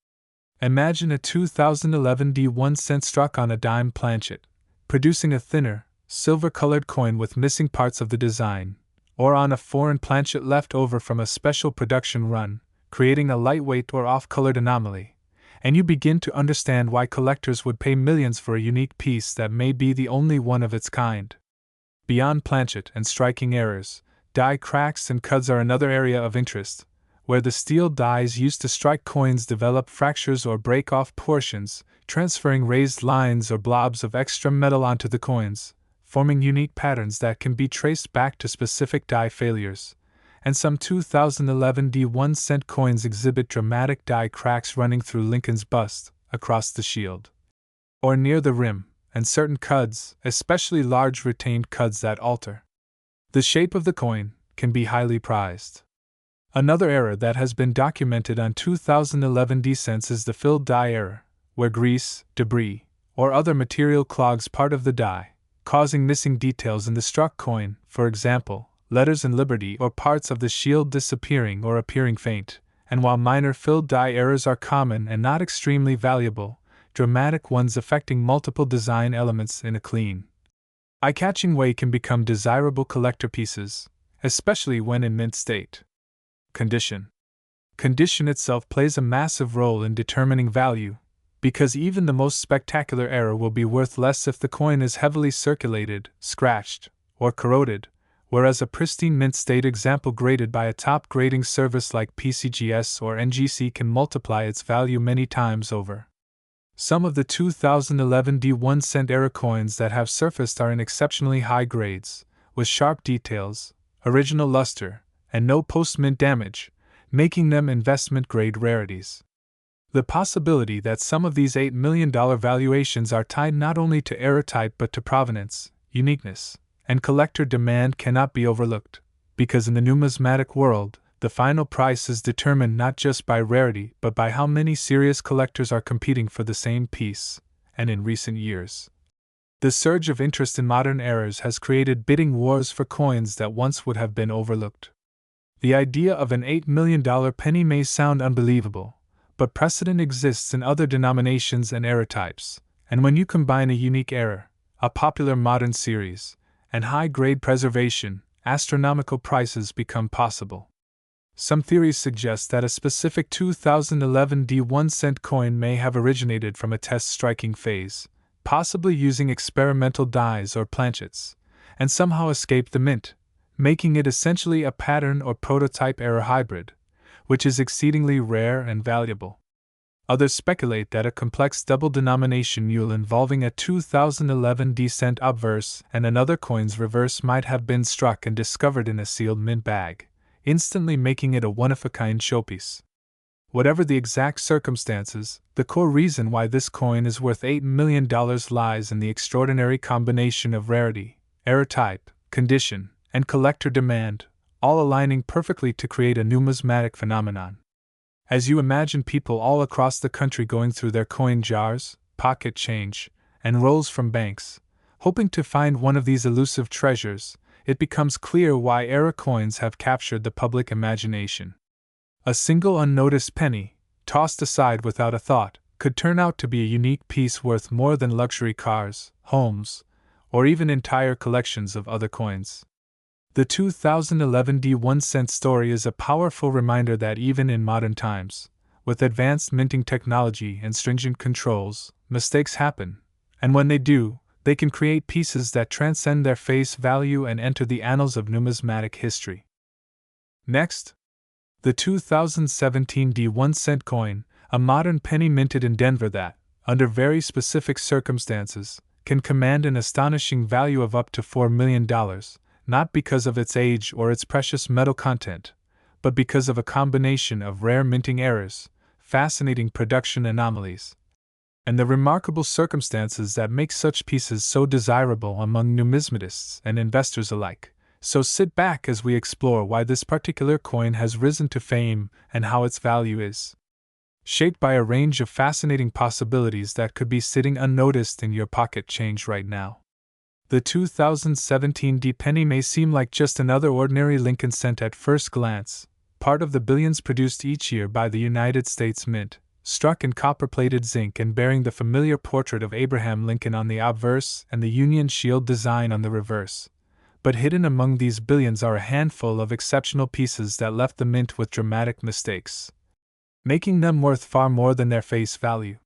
Imagine a 2011 D1-cent struck on a dime planchet, producing a thinner, silver-colored coin with missing parts of the design, or on a foreign planchet left over from a special production run, creating a lightweight or off-colored anomaly, and you begin to understand why collectors would pay millions for a unique piece that may be the only one of its kind. Beyond planchet and striking errors, die cracks and cuds are another area of interest, where the steel dies used to strike coins develop fractures or break off portions, transferring raised lines or blobs of extra metal onto the coins, forming unique patterns that can be traced back to specific die failures. And some 2011 D1-cent coins exhibit dramatic die cracks running through Lincoln's bust, across the shield, or near the rim, and certain cuds, especially large retained cuds that alter the shape of the coin, can be highly prized. Another error that has been documented on 2011 cents is the filled die error, where grease, debris, or other material clogs part of the die, causing missing details in the struck coin, for example, letters in Liberty or parts of the shield disappearing or appearing faint. And while minor filled die errors are common and not extremely valuable, dramatic ones affecting multiple design elements in a clean, eye-catching way can become desirable collector pieces, especially when in mint state. Condition. Condition itself plays a massive role in determining value, because even the most spectacular error will be worth less if the coin is heavily circulated, scratched, or corroded, whereas a pristine mint state example graded by a top grading service like PCGS or NGC can multiply its value many times over. Some of the 2011 1 cent era coins that have surfaced are in exceptionally high grades, with sharp details, original luster, and no post-mint damage, making them investment-grade rarities. The possibility that some of these $8 million valuations are tied not only to error type but to provenance, uniqueness, and collector demand cannot be overlooked, because in the numismatic world, the final price is determined not just by rarity but by how many serious collectors are competing for the same piece, and in recent years, the surge of interest in modern eras has created bidding wars for coins that once would have been overlooked. The idea of an $8 million penny may sound unbelievable, but precedent exists in other denominations and error types, and when you combine a unique error, a popular modern series, and high-grade preservation, astronomical prices become possible. Some theories suggest that a specific 2011 1 cent coin may have originated from a test striking phase, possibly using experimental dies or planchets, and somehow escaped the mint, making it essentially a pattern or prototype error hybrid, which is exceedingly rare and valuable. Others speculate that a complex double denomination mule involving a 2011 cent obverse and another coin's reverse might have been struck and discovered in a sealed mint bag, instantly making it a one-of-a-kind showpiece. Whatever the exact circumstances, the core reason why this coin is worth $8 million lies in the extraordinary combination of rarity, error type, condition, and collector demand, all aligning perfectly to create a numismatic phenomenon. As you imagine people all across the country going through their coin jars, pocket change, and rolls from banks, hoping to find one of these elusive treasures, it becomes clear why era coins have captured the public imagination. A single unnoticed penny, tossed aside without a thought, could turn out to be a unique piece worth more than luxury cars, homes, or even entire collections of other coins. The 2011 1 cent story is a powerful reminder that even in modern times, with advanced minting technology and stringent controls, mistakes happen, and when they do, they can create pieces that transcend their face value and enter the annals of numismatic history. Next, the 2017 1 cent coin, a modern penny minted in Denver that, under very specific circumstances, can command an astonishing value of up to $4 million, not because of its age or its precious metal content, but because of a combination of rare minting errors, fascinating production anomalies, and the remarkable circumstances that make such pieces so desirable among numismatists and investors alike. So sit back as we explore why this particular coin has risen to fame and how its value is shaped by a range of fascinating possibilities that could be sitting unnoticed in your pocket change right now. The 2017 penny may seem like just another ordinary Lincoln cent at first glance, part of the billions produced each year by the United States Mint, struck in copper-plated zinc and bearing the familiar portrait of Abraham Lincoln on the obverse and the Union Shield design on the reverse. But hidden among these billions are a handful of exceptional pieces that left the mint with dramatic mistakes, making them worth far more than their face value.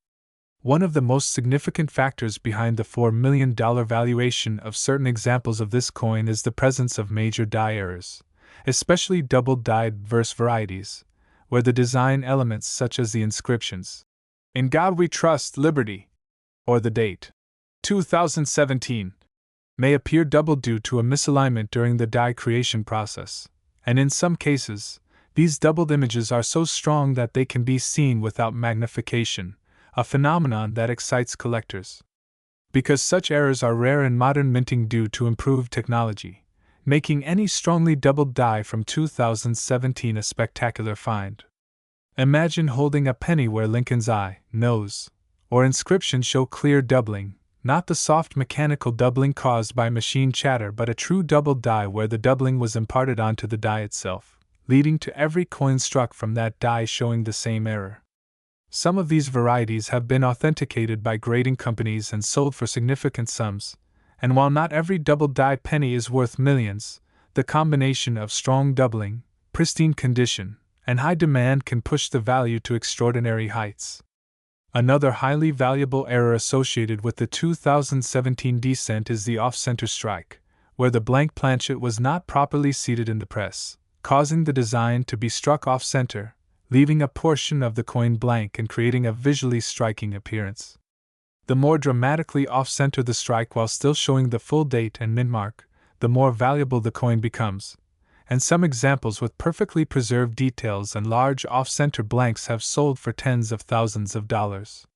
One of the most significant factors behind the $4 million valuation of certain examples of this coin is the presence of major die errors, especially double-dyed verse varieties, where the design elements such as the inscriptions, "In God We Trust, Liberty," or the date, 2017, may appear double due to a misalignment during the die creation process, and in some cases, these doubled images are so strong that they can be seen without magnification, a phenomenon that excites collectors. because such errors are rare in modern minting due to improved technology, making any strongly doubled die from 2017 a spectacular find. Imagine holding a penny where Lincoln's eye, nose, or inscription show clear doubling, not the soft mechanical doubling caused by machine chatter but a true doubled die where the doubling was imparted onto the die itself, leading to every coin struck from that die showing the same error. Some of these varieties have been authenticated by grading companies and sold for significant sums, and while not every doubled die penny is worth millions, the combination of strong doubling, pristine condition, and high demand can push the value to extraordinary heights. Another highly valuable error associated with the 2017 D-cent is the off-center strike, where the blank planchet was not properly seated in the press, causing the design to be struck off-center, leaving a portion of the coin blank and creating a visually striking appearance. The more dramatically off-center the strike while still showing the full date and mint mark, the more valuable the coin becomes, and some examples with perfectly preserved details and large off-center blanks have sold for tens of thousands of dollars.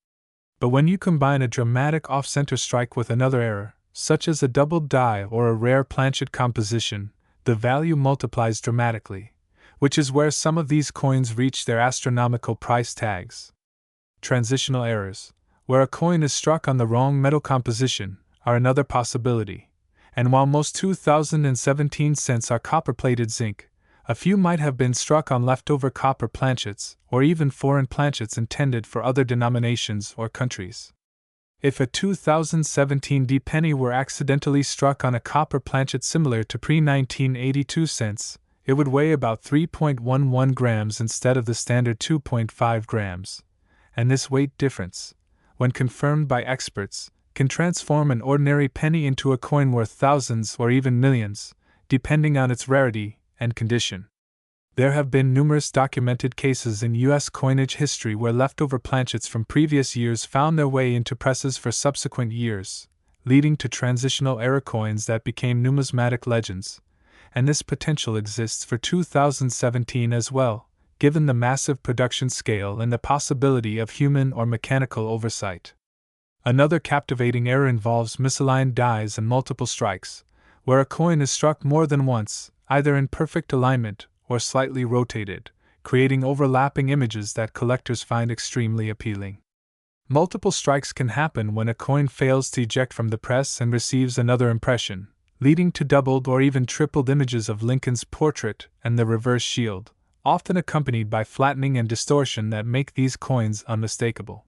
But when you combine a dramatic off-center strike with another error, such as a doubled die or a rare planchet composition, the value multiplies dramatically, which is where some of these coins reach their astronomical price tags. Transitional errors, where a coin is struck on the wrong metal composition, are another possibility, and while most 2017 cents are copper-plated zinc, a few might have been struck on leftover copper planchets or even foreign planchets intended for other denominations or countries. If a 2017 D penny were accidentally struck on a copper planchet similar to pre-1982 cents, it would weigh about 3.11 grams instead of the standard 2.5 grams, and this weight difference, when confirmed by experts, can transform an ordinary penny into a coin worth thousands or even millions, depending on its rarity and condition. There have been numerous documented cases in U.S. coinage history where leftover planchets from previous years found their way into presses for subsequent years, leading to transitional error coins that became numismatic legends, and this potential exists for 2017 as well, given the massive production scale and the possibility of human or mechanical oversight. Another captivating error involves misaligned dies and multiple strikes, where a coin is struck more than once, either in perfect alignment or slightly rotated, creating overlapping images that collectors find extremely appealing. Multiple strikes can happen when a coin fails to eject from the press and receives another impression, leading to doubled or even tripled images of Lincoln's portrait and the reverse shield, often accompanied by flattening and distortion that make these coins unmistakable.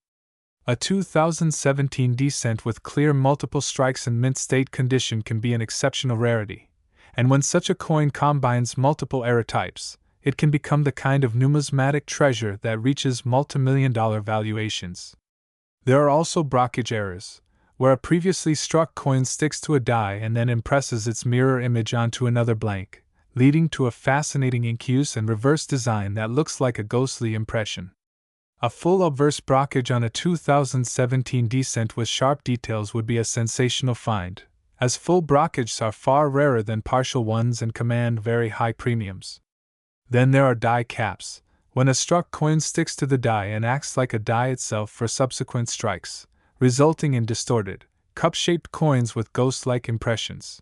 A 2017 D-cent with clear multiple strikes in mint state condition can be an exceptional rarity, and when such a coin combines multiple error types, it can become the kind of numismatic treasure that reaches multimillion-dollar valuations. There are also blockage errors, where a previously struck coin sticks to a die and then impresses its mirror image onto another blank, leading to a fascinating incuse and reverse design that looks like a ghostly impression. A full obverse blockage on a 2017 D-cent with sharp details would be a sensational find, as full blockages are far rarer than partial ones and command very high premiums. Then there are die caps, when a struck coin sticks to the die and acts like a die itself for subsequent strikes, resulting in distorted, cup-shaped coins with ghost-like impressions.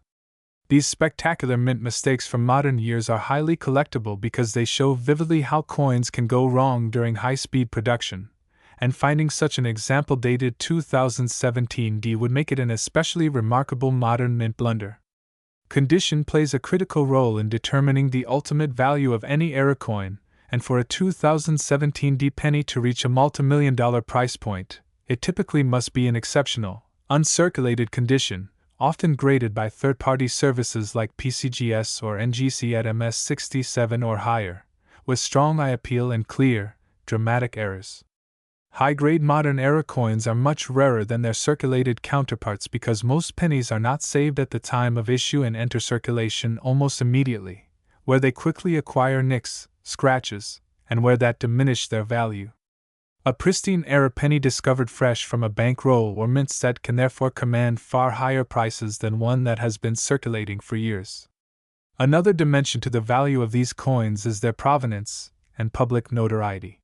These spectacular mint mistakes from modern years are highly collectible because they show vividly how coins can go wrong during high-speed production, and finding such an example dated 2017 D would make it an especially remarkable modern mint blunder. Condition plays a critical role in determining the ultimate value of any error coin, and for a 2017 D penny to reach a multimillion-dollar price point, it typically must be in exceptional, uncirculated condition, often graded by third-party services like PCGS or NGC at MS67 or higher, with strong eye appeal and clear, dramatic errors. High-grade modern error coins are much rarer than their circulated counterparts because most pennies are not saved at the time of issue and enter circulation almost immediately, where they quickly acquire nicks, scratches, and where that diminish their value. A pristine error penny discovered fresh from a bankroll or mint set can therefore command far higher prices than one that has been circulating for years. Another dimension to the value of these coins is their provenance and public notoriety.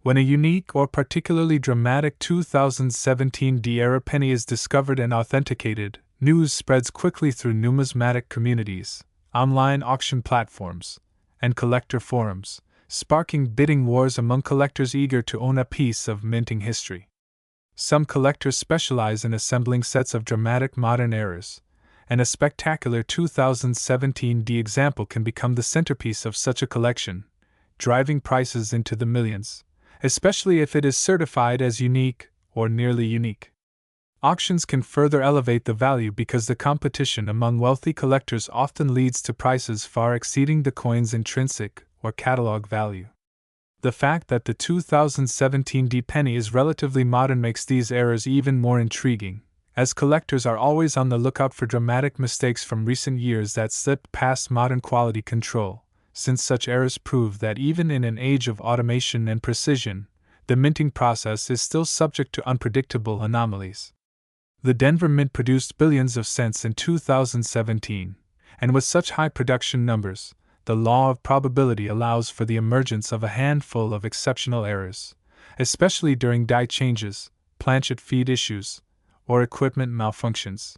When a unique or particularly dramatic 2017 D-era penny is discovered and authenticated, news spreads quickly through numismatic communities, online auction platforms, and collector forums, sparking bidding wars among collectors eager to own a piece of minting history. Some collectors specialize in assembling sets of dramatic modern eras, and a spectacular 2017 D example can become the centerpiece of such a collection, driving prices into the millions, especially if it is certified as unique or nearly unique. Auctions can further elevate the value because the competition among wealthy collectors often leads to prices far exceeding the coin's intrinsic or catalog value. The fact that the 2017 D penny is relatively modern makes these eras even more intriguing, as collectors are always on the lookout for dramatic mistakes from recent years that slip past modern quality control, since such eras prove that even in an age of automation and precision, the minting process is still subject to unpredictable anomalies. The Denver Mint produced billions of cents in 2017, and with such high production numbers, the law of probability allows for the emergence of a handful of exceptional errors, especially during die changes, planchet feed issues, or equipment malfunctions.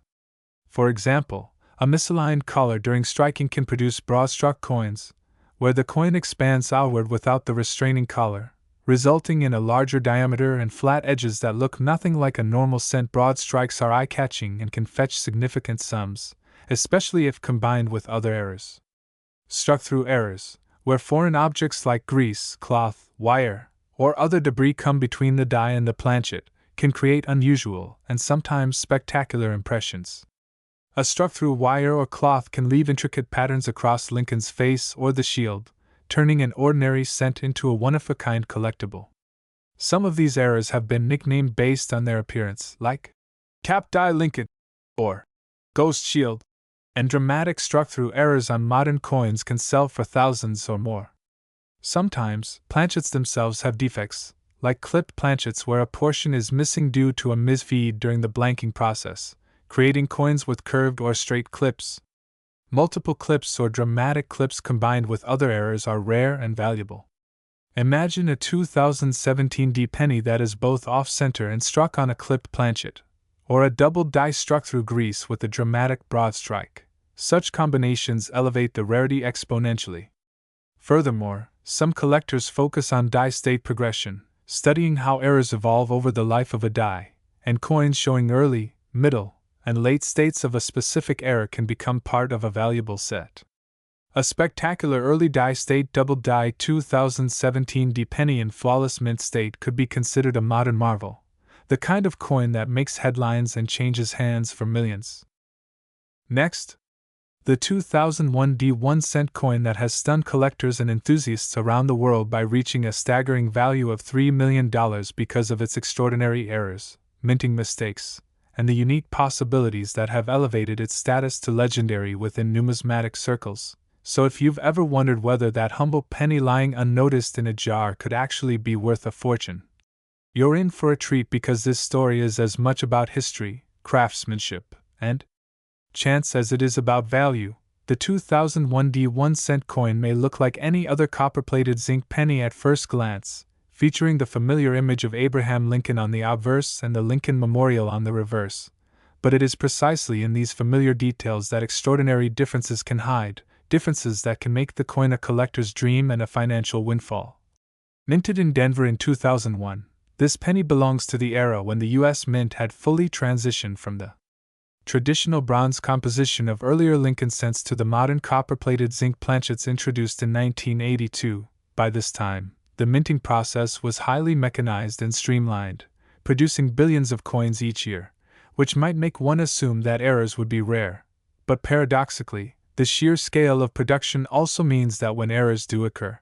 For example, a misaligned collar during striking can produce broad-struck coins, where the coin expands outward without the restraining collar, resulting in a larger diameter and flat edges that look nothing like a normal cent. Broad strikes are eye-catching and can fetch significant sums, especially if combined with other errors. Struck-through errors, where foreign objects like grease, cloth, wire, or other debris come between the die and the planchet, can create unusual and sometimes spectacular impressions. A struck-through wire or cloth can leave intricate patterns across Lincoln's face or the shield, turning an ordinary cent into a one-of-a-kind collectible. Some of these errors have been nicknamed based on their appearance, like Cap Die Lincoln or Ghost Shield, and dramatic struck-through errors on modern coins can sell for thousands or more. Sometimes, planchets themselves have defects, like clipped planchets where a portion is missing due to a misfeed during the blanking process, creating coins with curved or straight clips. Multiple clips or dramatic clips combined with other errors are rare and valuable. Imagine a 2017 D penny that is both off-center and struck on a clipped planchet, or a double die struck through grease with a dramatic broad strike. Such combinations elevate the rarity exponentially. Furthermore, some collectors focus on die state progression, studying how errors evolve over the life of a die, and coins showing early, middle, and late states of a specific error can become part of a valuable set. A spectacular early die state double die 2017 D penny in flawless mint state could be considered a modern marvel, the kind of coin that makes headlines and changes hands for millions. Next, the 2001 D 1-cent coin that has stunned collectors and enthusiasts around the world by reaching a staggering value of $3 million because of its extraordinary errors, minting mistakes, and the unique possibilities that have elevated its status to legendary within numismatic circles. So if you've ever wondered whether that humble penny lying unnoticed in a jar could actually be worth a fortune, you're in for a treat, because this story is as much about history, craftsmanship, and chance as it is about value. The 2001 D 1-cent coin may look like any other copper-plated zinc penny at first glance, featuring the familiar image of Abraham Lincoln on the obverse and the Lincoln Memorial on the reverse. But it is precisely in these familiar details that extraordinary differences can hide, differences that can make the coin a collector's dream and a financial windfall. Minted in Denver in 2001, this penny belongs to the era when the U.S. Mint had fully transitioned from the traditional bronze composition of earlier Lincoln cents to the modern copper-plated zinc planchets introduced in 1982. By this time, the minting process was highly mechanized and streamlined, producing billions of coins each year, which might make one assume that errors would be rare. But paradoxically, the sheer scale of production also means that when errors do occur,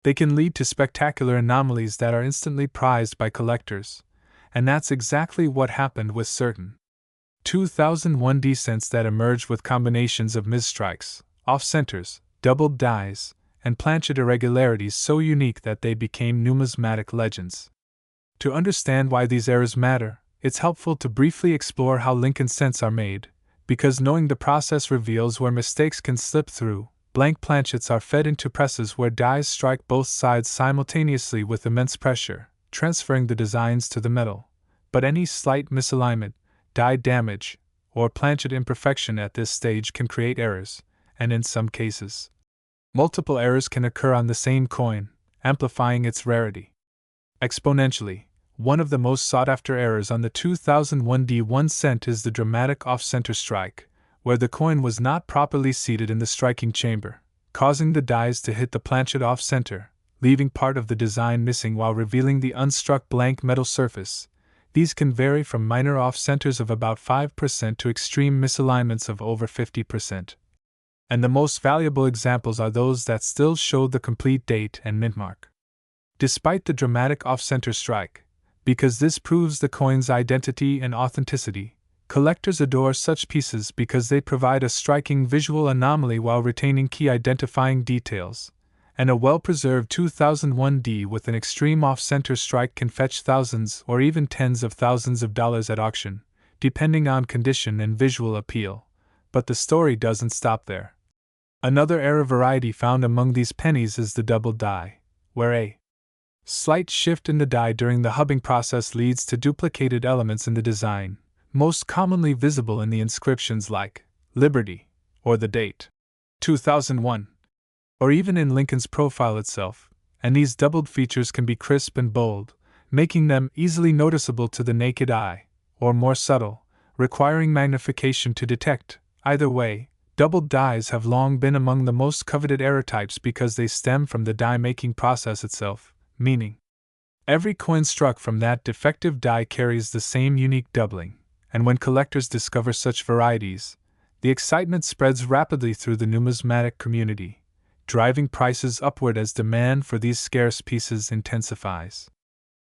they can lead to spectacular anomalies that are instantly prized by collectors, and that's exactly what happened with certain 2001 D cents that emerged with combinations of misstrikes, off-centers, doubled dies, and planchet irregularities so unique that they became numismatic legends. To understand why these errors matter, it's helpful to briefly explore how Lincoln cents are made, because knowing the process reveals where mistakes can slip through, blank planchets are fed into presses where dies strike both sides simultaneously with immense pressure, transferring the designs to the metal. But any slight misalignment, die damage, or planchet imperfection at this stage can create errors, and in some cases, multiple errors can occur on the same coin, amplifying its rarity exponentially. One of the most sought-after errors on the 2001 D1 cent is the dramatic off-center strike, where the coin was not properly seated in the striking chamber, causing the dies to hit the planchet off-center, leaving part of the design missing while revealing the unstruck blank metal surface. These can vary from minor off-centers of about 5% to extreme misalignments of over 50%. And the most valuable examples are those that still show the complete date and mint mark. Despite the dramatic off-center strike, because this proves the coin's identity and authenticity, collectors adore such pieces because they provide a striking visual anomaly while retaining key identifying details, and a well-preserved 2001 D with an extreme off-center strike can fetch thousands or even tens of thousands of dollars at auction, depending on condition and visual appeal. But the story doesn't stop there. Another error variety found among these pennies is the double die, where a slight shift in the die during the hubbing process leads to duplicated elements in the design, most commonly visible in the inscriptions like Liberty or the date 2001, or even in Lincoln's profile itself, and these doubled features can be crisp and bold, making them easily noticeable to the naked eye, or more subtle, requiring magnification to detect. Either way, doubled dies have long been among the most coveted error types because they stem from the die-making process itself, meaning every coin struck from that defective die carries the same unique doubling, and when collectors discover such varieties, the excitement spreads rapidly through the numismatic community, driving prices upward as demand for these scarce pieces intensifies.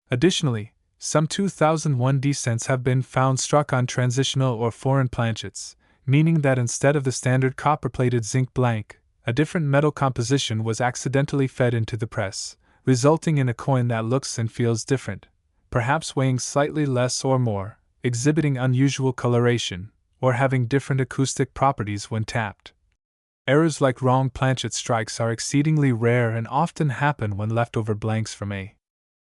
Additionally, some 2001 D cents have been found struck on transitional or foreign planchets, meaning that instead of the standard copper-plated zinc blank, a different metal composition was accidentally fed into the press, resulting in a coin that looks and feels different, perhaps weighing slightly less or more, exhibiting unusual coloration, or having different acoustic properties when tapped. Errors like wrong planchet strikes are exceedingly rare and often happen when leftover blanks from a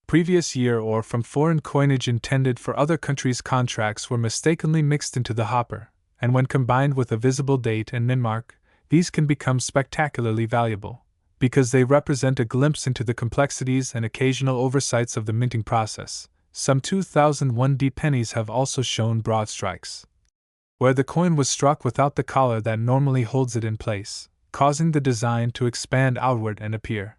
previous year or from foreign coinage intended for other countries' contracts were mistakenly mixed into the hopper, and when combined with a visible date and mint mark, these can become spectacularly valuable, because they represent a glimpse into the complexities and occasional oversights of the minting process. Some 2001 D pennies have also shown broad strikes, where the coin was struck without the collar that normally holds it in place, causing the design to expand outward and appear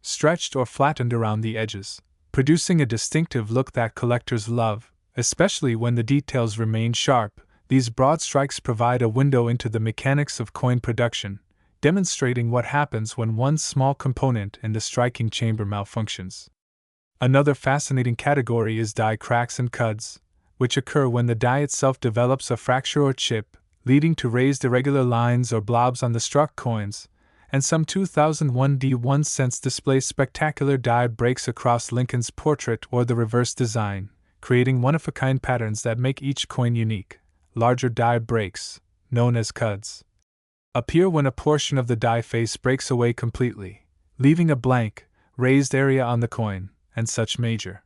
stretched or flattened around the edges, producing a distinctive look that collectors love, especially when the details remain sharp. These broad strikes provide a window into the mechanics of coin production, demonstrating what happens when one small component in the striking chamber malfunctions. Another fascinating category is die cracks and cuds, which occur when the die itself develops a fracture or chip, leading to raised irregular lines or blobs on the struck coins, and some 2001 D1 cents display spectacular die breaks across Lincoln's portrait or the reverse design, creating one-of-a-kind patterns that make each coin unique. Larger die breaks, known as cuds, appear when a portion of the die face breaks away completely, leaving a blank, raised area on the coin, and such major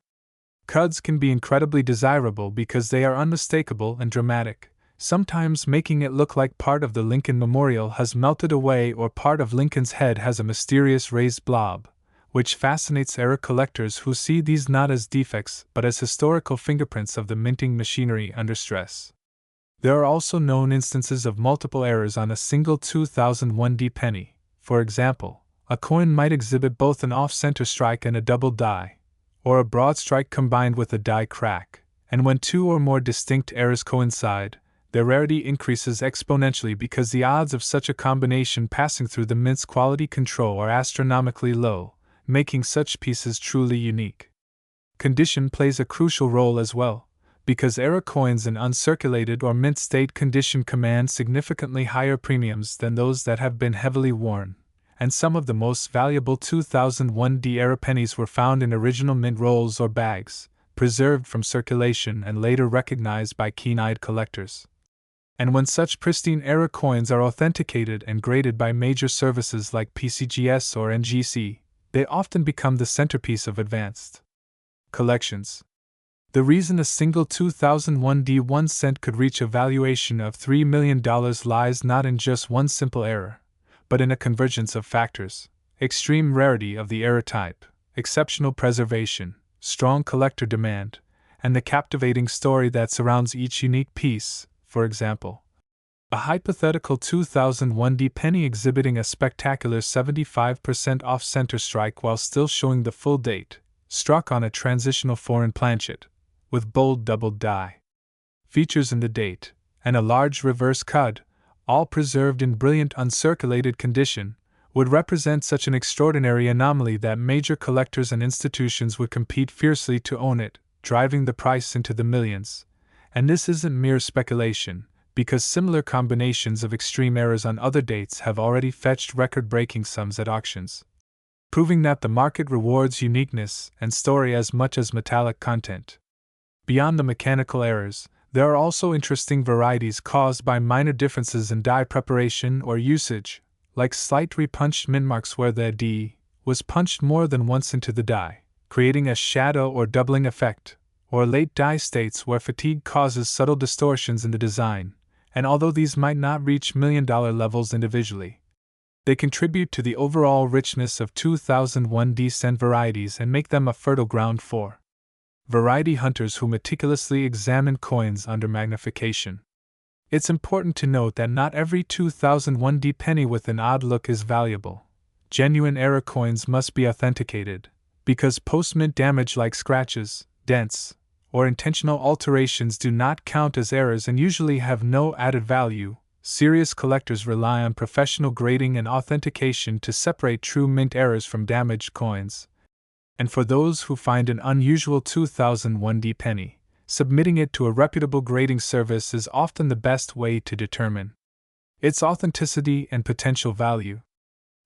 cuds can be incredibly desirable because they are unmistakable and dramatic, sometimes making it look like part of the Lincoln Memorial has melted away or part of Lincoln's head has a mysterious raised blob, which fascinates error collectors who see these not as defects but as historical fingerprints of the minting machinery under stress. There are also known instances of multiple errors on a single 2001 D penny. For example, a coin might exhibit both an off-center strike and a double die, or a broad strike combined with a die crack, and when two or more distinct errors coincide, their rarity increases exponentially because the odds of such a combination passing through the mint's quality control are astronomically low, making such pieces truly unique. Condition plays a crucial role as well, because error coins in uncirculated or mint state condition command significantly higher premiums than those that have been heavily worn, and some of the most valuable 2001 D era pennies were found in original mint rolls or bags, preserved from circulation and later recognized by keen-eyed collectors. And when such pristine error coins are authenticated and graded by major services like PCGS or NGC, they often become the centerpiece of advanced collections. The reason a single 2001 D1 cent could reach a valuation of $3 million lies not in just one simple error, but in a convergence of factors: extreme rarity of the error type, exceptional preservation, strong collector demand, and the captivating story that surrounds each unique piece. For example, a hypothetical 2001 D penny exhibiting a spectacular 75% off-center strike while still showing the full date, struck on a transitional foreign planchet, with bold doubled die features in the date, and a large reverse cud, all preserved in brilliant uncirculated condition, would represent such an extraordinary anomaly that major collectors and institutions would compete fiercely to own it, driving the price into the millions. And this isn't mere speculation, because similar combinations of extreme errors on other dates have already fetched record-breaking sums at auctions, proving that the market rewards uniqueness and story as much as metallic content. Beyond the mechanical errors, there are also interesting varieties caused by minor differences in die preparation or usage, like slight repunched mint marks where the D was punched more than once into the die, creating a shadow or doubling effect, or late die states where fatigue causes subtle distortions in the design, and although these might not reach million-dollar levels individually, they contribute to the overall richness of 2001 D cent varieties and make them a fertile ground for variety hunters who meticulously examine coins under magnification. It's important to note that not every 2001 D penny with an odd look is valuable. Genuine error coins must be authenticated, because post-mint damage like scratches, dents, or intentional alterations do not count as errors and usually have no added value. Serious collectors rely on professional grading and authentication to separate true mint errors from damaged coins. And for those who find an unusual 2001 D penny, submitting it to a reputable grading service is often the best way to determine its authenticity and potential value.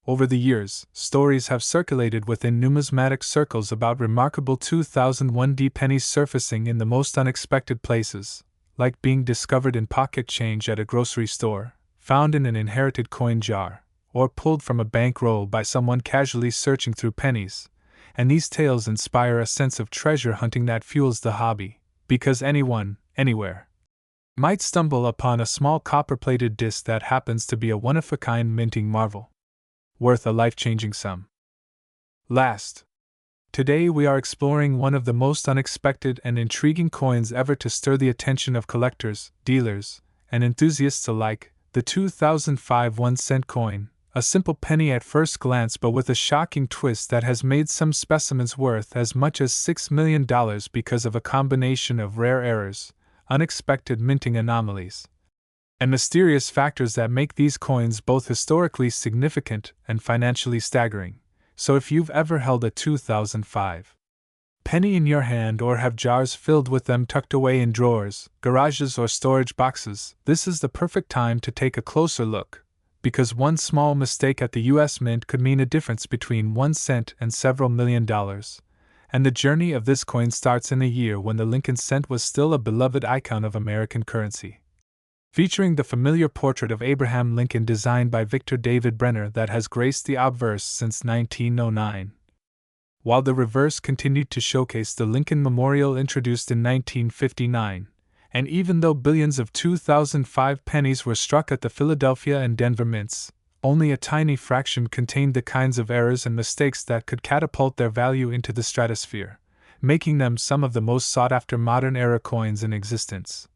Over the years, stories have circulated within numismatic circles about remarkable 2001 D pennies surfacing in the most unexpected places, like being discovered in pocket change at a grocery store, found in an inherited coin jar, or pulled from a bank roll by someone casually searching through pennies. And these tales inspire a sense of treasure hunting that fuels the hobby, because anyone, anywhere, might stumble upon a small copper-plated disc that happens to be a one-of-a-kind minting marvel, worth a life-changing sum. Last, today we are exploring one of the most unexpected and intriguing coins ever to stir the attention of collectors, dealers, and enthusiasts alike, the 2005 1-cent coin. A simple penny at first glance, but with a shocking twist that has made some specimens worth as much as $6 million because of a combination of rare errors, unexpected minting anomalies, and mysterious factors that make these coins both historically significant and financially staggering. So if you've ever held a 2005 penny in your hand or have jars filled with them tucked away in drawers, garages, or storage boxes, this is the perfect time to take a closer look. Because one small mistake at the U.S. Mint could mean a difference between 1 cent and several $1 million. And the journey of this coin starts in a year when the Lincoln cent was still a beloved icon of American currency. Featuring the familiar portrait of Abraham Lincoln designed by Victor David Brenner that has graced the obverse since 1909. While the reverse continued to showcase the Lincoln Memorial introduced in 1959. And even though billions of 2005 pennies were struck at the Philadelphia and Denver mints, only a tiny fraction contained the kinds of errors and mistakes that could catapult their value into the stratosphere, making them some of the most sought-after modern era coins in existence.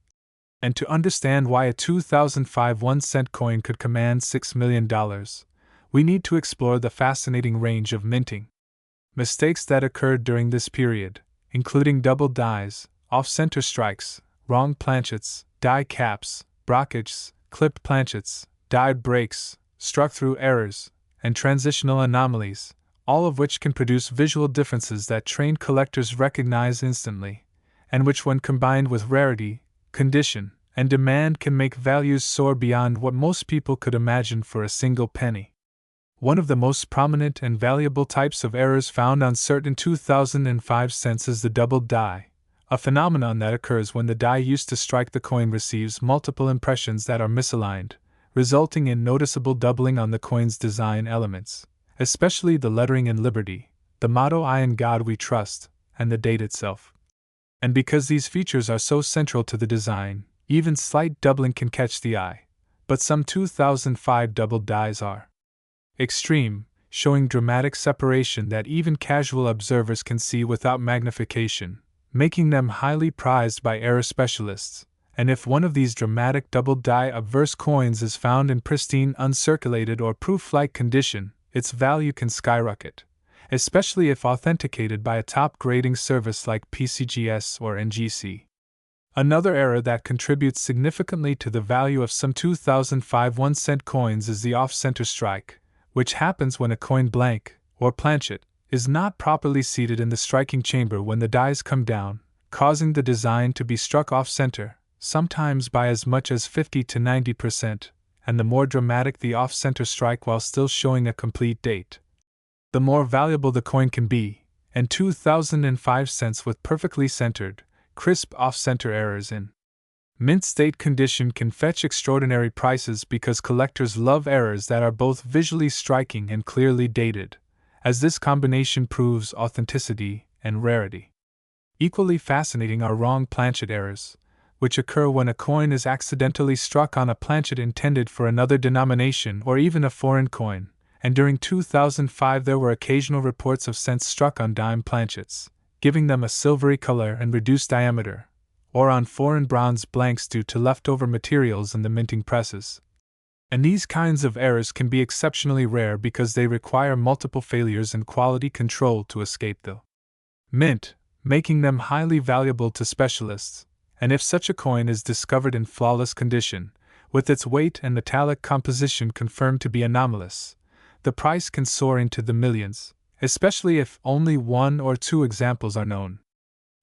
And to understand why a 2005 1-cent coin could command $6 million, we need to explore the fascinating range of minting mistakes that occurred during this period, including double dies, off-center strikes, wrong planchets, die caps, brockages, clipped planchets, died breaks, struck-through errors, and transitional anomalies, all of which can produce visual differences that trained collectors recognize instantly, and which, when combined with rarity, condition, and demand, can make values soar beyond what most people could imagine for a single penny. One of the most prominent and valuable types of errors found on certain 2005 cents is the double die, a phenomenon that occurs when the die used to strike the coin receives multiple impressions that are misaligned, resulting in noticeable doubling on the coin's design elements, especially the lettering in Liberty, the motto "I in God We Trust," and the date itself. And because these features are so central to the design, even slight doubling can catch the eye. But some 2005 doubled dies are extreme, showing dramatic separation that even casual observers can see without magnification, making them highly prized by error specialists. And if one of these dramatic doubled die obverse coins is found in pristine uncirculated or proof-like condition, its value can skyrocket, especially if authenticated by a top grading service like PCGS or NGC. Another error that contributes significantly to the value of some 2005 1-cent coins is the off-center strike, which happens when a coin blank, or planchet, is not properly seated in the striking chamber when the dies come down, causing the design to be struck off-center, sometimes by as much as 50 to 90%, and the more dramatic the off-center strike while still showing a complete date, the more valuable the coin can be, and 2005 cents with perfectly centered, crisp off-center errors in mint state condition can fetch extraordinary prices because collectors love errors that are both visually striking and clearly dated, as this combination proves authenticity and rarity. Equally fascinating are wrong planchet errors, which occur when a coin is accidentally struck on a planchet intended for another denomination or even a foreign coin, and during 2005 there were occasional reports of cents struck on dime planchets, giving them a silvery color and reduced diameter, or on foreign bronze blanks due to leftover materials in the minting presses. And these kinds of errors can be exceptionally rare because they require multiple failures and quality control to escape the mint, making them highly valuable to specialists. And if such a coin is discovered in flawless condition, with its weight and metallic composition confirmed to be anomalous, the price can soar into the millions, especially if only one or two examples are known.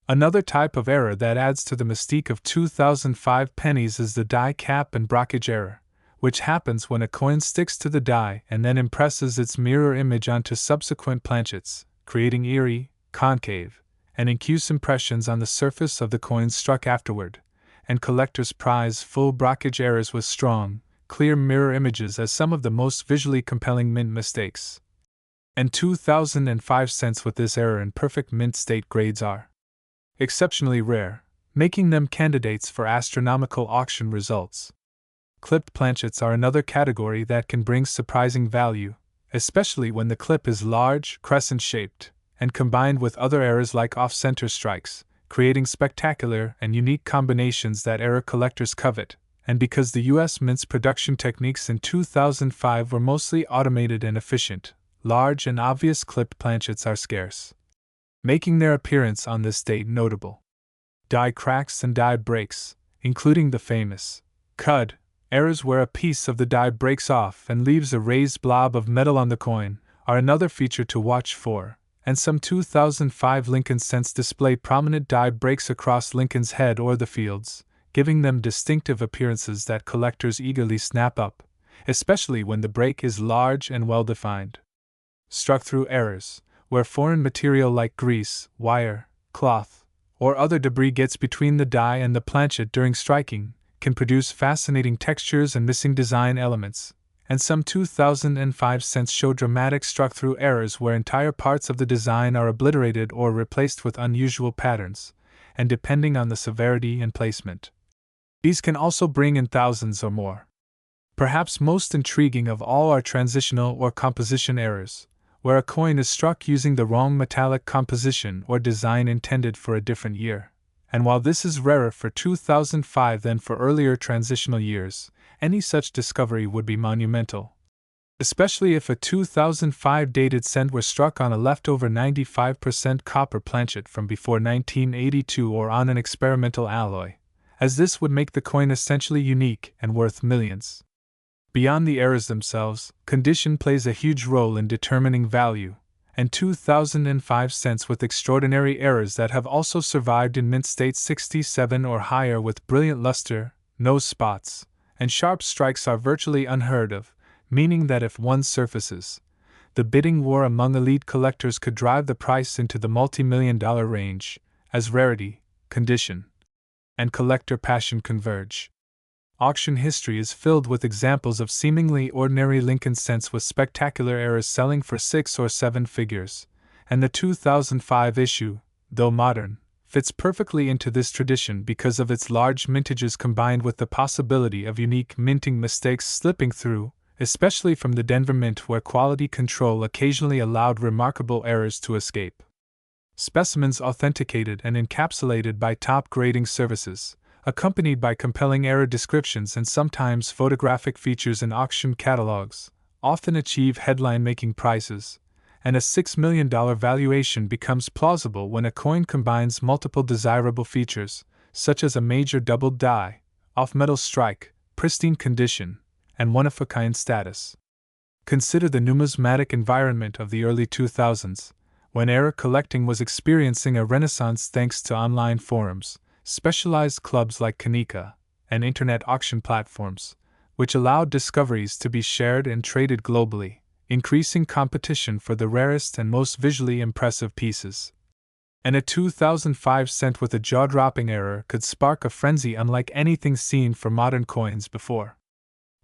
Another type of error that adds to the mystique of 2005 pennies is the die cap and brockage error, which happens when a coin sticks to the die and then impresses its mirror image onto subsequent planchets, creating eerie, concave, and incuse impressions on the surface of the coins struck afterward, and collectors prize full brockage errors with strong, clear mirror images as some of the most visually compelling mint mistakes. And 2005 cents with this error in perfect mint state grades are exceptionally rare, making them candidates for astronomical auction results. Clipped planchets are another category that can bring surprising value, especially when the clip is large, crescent-shaped, and combined with other errors like off-center strikes, creating spectacular and unique combinations that error collectors covet. And because the U.S. Mint's production techniques in 2005 were mostly automated and efficient, large and obvious clipped planchets are scarce, making their appearance on this date notable. Die cracks and die breaks, including the famous cud errors where a piece of the die breaks off and leaves a raised blob of metal on the coin, are another feature to watch for, and some 2005 Lincoln cents display prominent die breaks across Lincoln's head or the fields, giving them distinctive appearances that collectors eagerly snap up, especially when the break is large and well-defined. Struck-through errors, where foreign material like grease, wire, cloth, or other debris gets between the die and the planchet during striking, can produce fascinating textures and missing design elements, and some 2005 cents show dramatic struck-through errors where entire parts of the design are obliterated or replaced with unusual patterns, and depending on the severity and placement, these can also bring in thousands or more. Perhaps most intriguing of all are transitional or composition errors, where a coin is struck using the wrong metallic composition or design intended for a different year. And while this is rarer for 2005 than for earlier transitional years, any such discovery would be monumental. Especially if a 2005 dated cent were struck on a leftover 95% copper planchet from before 1982 or on an experimental alloy, as this would make the coin essentially unique and worth millions. Beyond the errors themselves, condition plays a huge role in determining value, and 2005 cents with extraordinary errors that have also survived in mint state 67 or higher with brilliant luster, no spots, and sharp strikes are virtually unheard of, meaning that if one surfaces, the bidding war among elite collectors could drive the price into the multi-million-dollar range, as rarity, condition, and collector passion converge. Auction history is filled with examples of seemingly ordinary Lincoln cents with spectacular errors selling for 6 or 7 figures, and the 2005 issue, though modern, fits perfectly into this tradition because of its large mintages combined with the possibility of unique minting mistakes slipping through, especially from the Denver Mint where quality control occasionally allowed remarkable errors to escape. Specimens authenticated and encapsulated by top grading services, accompanied by compelling error descriptions and sometimes photographic features in auction catalogs, often achieve headline-making prices, and a $6 million valuation becomes plausible when a coin combines multiple desirable features, such as a major doubled die, off-metal strike, pristine condition, and one-of-a-kind status. Consider the numismatic environment of the early 2000s, when error collecting was experiencing a renaissance thanks to online forums, specialized clubs like Kanika, and internet auction platforms, which allowed discoveries to be shared and traded globally, increasing competition for the rarest and most visually impressive pieces. And a 2005 cent with a jaw-dropping error could spark a frenzy unlike anything seen for modern coins before.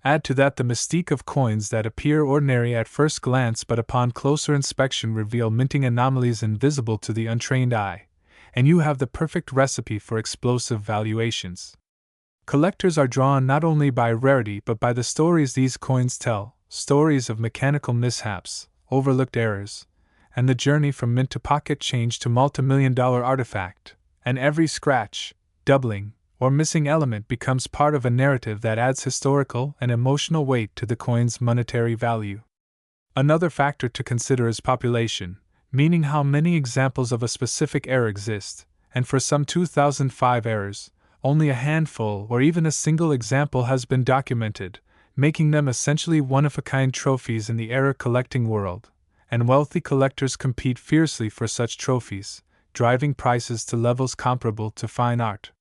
Add to that the mystique of coins that appear ordinary at first glance but upon closer inspection reveal minting anomalies invisible to the untrained eye, and you have the perfect recipe for explosive valuations. Collectors are drawn not only by rarity but by the stories these coins tell, stories of mechanical mishaps, overlooked errors, and the journey from mint to pocket change to multi-million-dollar artifact, and every scratch, doubling, or missing element becomes part of a narrative that adds historical and emotional weight to the coin's monetary value. Another factor to consider is population, meaning how many examples of a specific error exist, and for some 2005 errors, only a handful or even a single example has been documented, making them essentially one-of-a-kind trophies in the error collecting world, and wealthy collectors compete fiercely for such trophies, driving prices to levels comparable to fine art.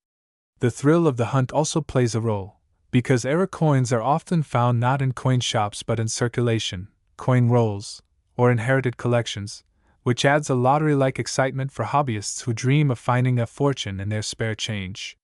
The thrill of the hunt also plays a role, because error coins are often found not in coin shops but in circulation, coin rolls, or inherited collections, which adds a lottery-like excitement for hobbyists who dream of finding a fortune in their spare change.